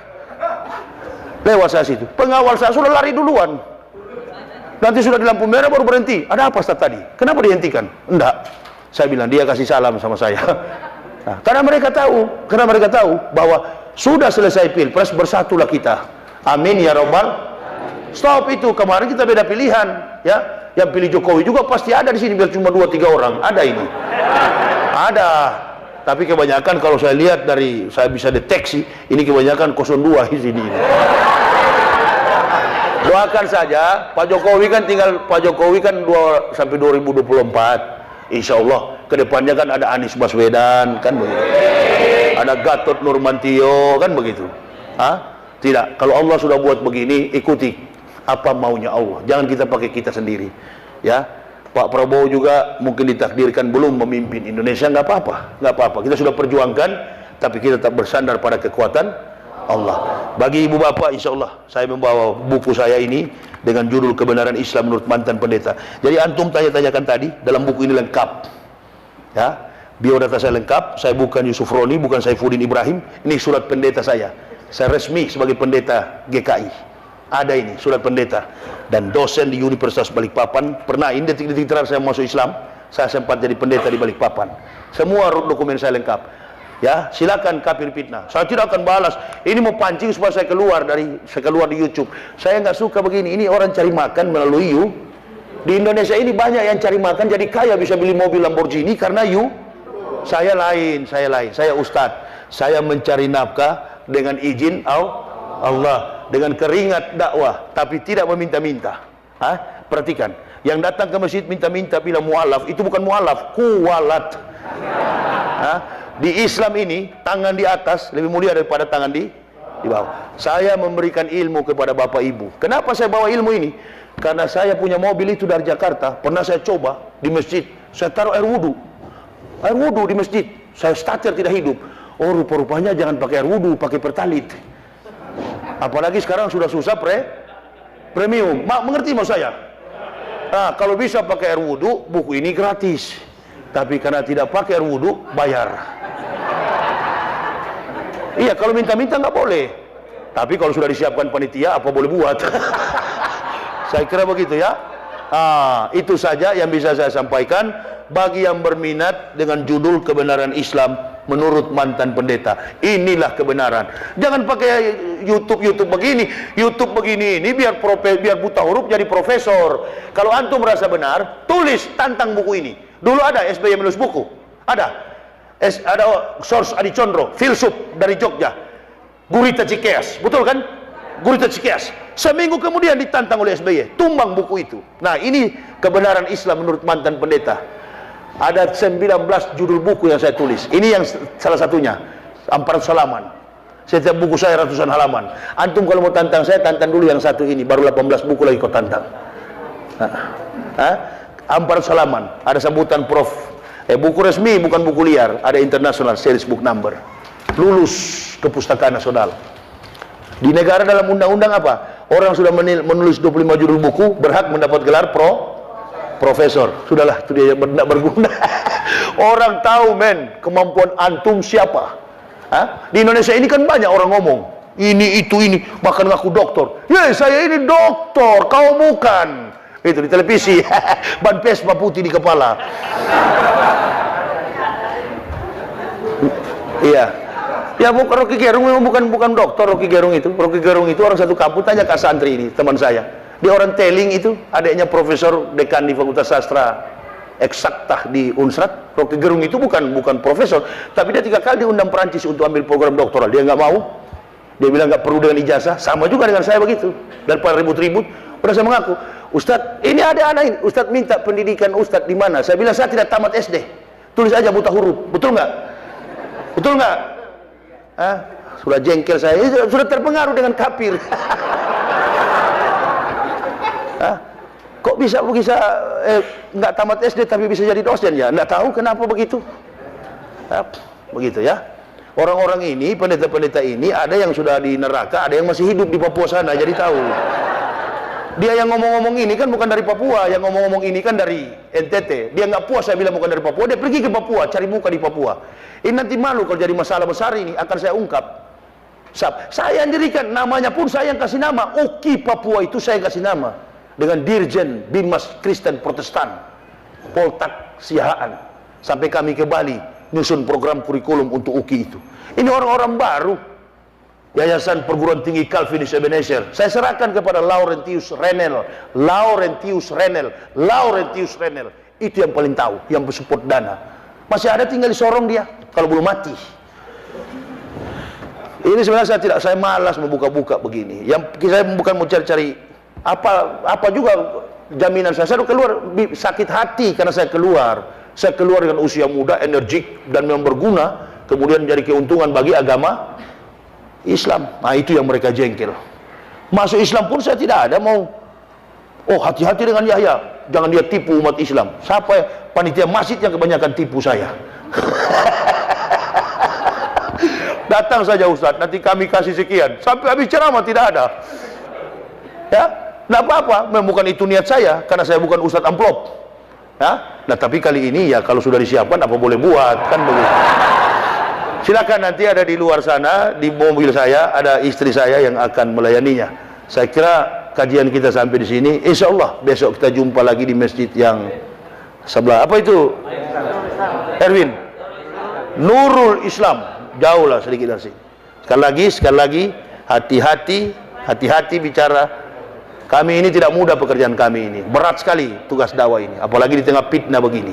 Lewat saya situ, pengawal saya sudah lari duluan. Nanti sudah di lampu merah baru berhenti. Ada apa Ustaz tadi? Kenapa dihentikan? Enggak. Saya bilang dia kasih salam sama saya. Nah, karena mereka tahu bahwa sudah selesai pilpres, bersatulah kita. Amin ya robbal. Stop itu. Kemarin kita beda pilihan, ya. Yang pilih Jokowi juga pasti ada di sini, biar cuma 2-3 orang. Ada ini. Ada. Tapi kebanyakan kalau saya lihat dari saya bisa deteksi, ini kebanyakan 02 di sini. Doakan saja, Pak Jokowi kan 2 sampai 2024. Insya Allah kedepannya kan ada Anies Baswedan, kan begitu. Ada Gatot Nurmantio, kan begitu. Tidak, kalau Allah sudah buat begini, ikuti apa maunya Allah. Jangan kita pakai kita sendiri. Ya. Pak Prabowo juga mungkin ditakdirkan belum memimpin Indonesia, nggak apa-apa. Kita sudah perjuangkan, tapi kita tetap bersandar pada kekuatan Allah. Bagi ibu bapak, insya Allah saya membawa buku saya ini dengan judul Kebenaran Islam Menurut Mantan Pendeta. Jadi antum tanya-tanyakan tadi, dalam buku ini lengkap. Ya, biodata saya lengkap. Saya bukan Yusuf Roni, bukan Saifuddin Ibrahim. Ini surat pendeta saya. Saya resmi sebagai pendeta GKI. Ada ini surat pendeta, dan dosen di Universitas Balikpapan. Pernah ini detik-detik terakhir saya masuk Islam, saya sempat jadi pendeta di Balikpapan. Semua dokumen saya lengkap. Ya, silakan kafir fitnah. Saya tidak akan balas. Ini mau pancing supaya saya keluar di YouTube. Saya nggak suka begini. Ini orang cari makan melalui you. Di Indonesia ini banyak yang cari makan jadi kaya, bisa beli mobil Lamborghini karena you. Saya lain. Saya ustadz. Saya mencari nafkah dengan izin Allah. Dengan keringat dakwah, tapi tidak meminta-minta. Perhatikan, yang datang ke masjid minta-minta bilang mualaf, itu bukan mualaf, kuwalat. Di Islam ini tangan di atas lebih mulia daripada tangan di bawah. Saya memberikan ilmu kepada bapak ibu. Kenapa saya bawa ilmu ini? Karena saya punya mobil itu dari Jakarta, pernah saya coba di masjid, saya taruh air wudhu di masjid, saya starter tidak hidup. Oh, rupa-rupanya jangan pakai air wudhu, pakai pertalit. Apalagi sekarang sudah susah premium. Mengerti mau saya? Nah, kalau bisa pakai air wudhu, buku ini gratis. Tapi karena tidak pakai air wudhu, bayar. Iya, kalau minta-minta nggak boleh. Tapi kalau sudah disiapkan panitia, apa boleh buat? Saya kira begitu ya. Itu saja yang bisa saya sampaikan. Bagi yang berminat dengan judul kebenaran Islam menurut mantan pendeta, inilah kebenaran. Jangan pakai YouTube begini, YouTube begini ini biar buta huruf jadi profesor. Kalau antum merasa benar, tulis tantang buku ini. Dulu ada SBY menulis buku, ada Source Adi Condro, filsuf dari Jogja, Gurita Cikeas, betul kan? Gurita Cikeas. Seminggu kemudian ditantang oleh SBY, tumbang buku itu. Nah, ini kebenaran Islam menurut mantan pendeta. Ada 19 judul buku yang saya tulis. Ini yang salah satunya, 400 halaman. Setiap buku saya ratusan halaman. Antum kalau mau tantang saya, tantang dulu yang satu ini, baru 18 buku lagi kau tantang. 400 halaman. Ada sambutan Prof. Buku resmi, bukan buku liar. Ada international series book number. Lulus ke Pustaka Nasional. Di negara dalam undang-undang apa? Orang sudah menulis 25 judul buku berhak mendapat gelar profesor. Sudahlah, itu dia tidak berguna. Orang tahu kemampuan antum siapa. Di Indonesia ini kan banyak orang ngomong ini itu ini, bahkan ngaku doktor. Ya, saya ini doktor, kau bukan. Itu di televisi. Ban Vespa putih di kepala. Iya. Ya, bukan Rocky Gerung, bukan dokter Rocky Gerung itu. Rocky Gerung itu orang satu kampung. Tanya Kak Santri ini, teman saya. Di orang Teling itu, adiknya profesor dekan di Fakultas Sastra Eksaktah di Unsrat. Rocky Gerung itu bukan profesor, tapi dia 3 kali diundang Perancis untuk ambil program doktoral. Dia nggak mau. Dia bilang nggak perlu dengan ijazah. Sama juga dengan saya begitu. Daripada ribut-ribut, udah saya mengaku, Ustadz, ini ada anak ini. Ustadz minta pendidikan Ustadz di mana? Saya bilang saya tidak tamat SD. Tulis aja buta huruf. Betul nggak? Betul nggak? Sudah jengkel saya. Sudah terpengaruh dengan kafir. Kok bisa nggak tamat SD tapi bisa jadi dosen ya? Nggak tahu kenapa begitu. Begitu ya. Orang-orang ini, pendeta-pendeta ini, ada yang sudah di neraka, ada yang masih hidup di Papua sana, jadi tahu. Dia yang ngomong-ngomong ini kan bukan dari Papua, yang ngomong-ngomong ini kan dari NTT. Dia nggak puas saya bilang bukan dari Papua, dia pergi ke Papua, cari muka di Papua. Ini nanti malu kalau jadi masalah besar ini, akan saya ungkap. Saya yang dirikan, namanya pun saya yang kasih nama. UKI Papua itu saya kasih nama. Dengan Dirjen Bimas Kristen Protestan Poltak Siahaan. Sampai kami ke Bali nyusun program kurikulum untuk UKI itu. Ini orang-orang baru. Yayasan Perguruan Tinggi Calvinis Ebenezer. Saya serahkan kepada Laurentius Renel. Itu yang paling tahu, yang bersupport dana. Masih ada tinggal di Sorong dia, kalau belum mati. Ini sebenarnya saya malas membuka-buka begini. Yang saya bukan mau cari-cari apa juga jaminan saya keluar sakit hati karena saya keluar dengan usia muda, energik dan memang berguna, kemudian jadi keuntungan bagi agama Islam. Nah, itu yang mereka jengkel. Masuk Islam pun saya tidak ada mau hati-hati dengan Yahya, jangan dia tipu umat Islam. Siapa panitia masjid yang kebanyakan tipu saya. Datang saja Ustadz, nanti kami kasih sekian, sampai habis ceramah tidak ada. Ya, nggak apa-apa, bukan itu niat saya, karena saya bukan Ustadz amplop. Ya, nah tapi kali ini ya kalau sudah disiapkan apa boleh buat, kan begitu. Silakan, nanti ada di luar sana, di mobil saya ada istri saya yang akan melayaninya. Saya kira kajian kita sampai di sini. Insya Allah besok kita jumpa lagi di masjid yang sebelah. Apa itu? Erwin, Nurul Islam. Jauh lah sedikit dari sini. Sekali lagi, hati-hati bicara. Kami ini tidak mudah pekerjaan kami ini. Berat sekali tugas dakwah ini, apalagi di tengah fitnah begini.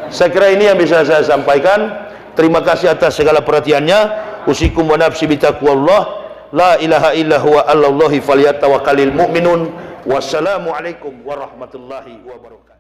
Saya kira ini yang bisa saya sampaikan. Terima kasih atas segala perhatiannya. Usikum wa nafsi bitaqwallah. La ilaha illa huwa 'alallahi falyatawakkalul mu'minun. Wassalamualaikum warahmatullahi wabarakatuh.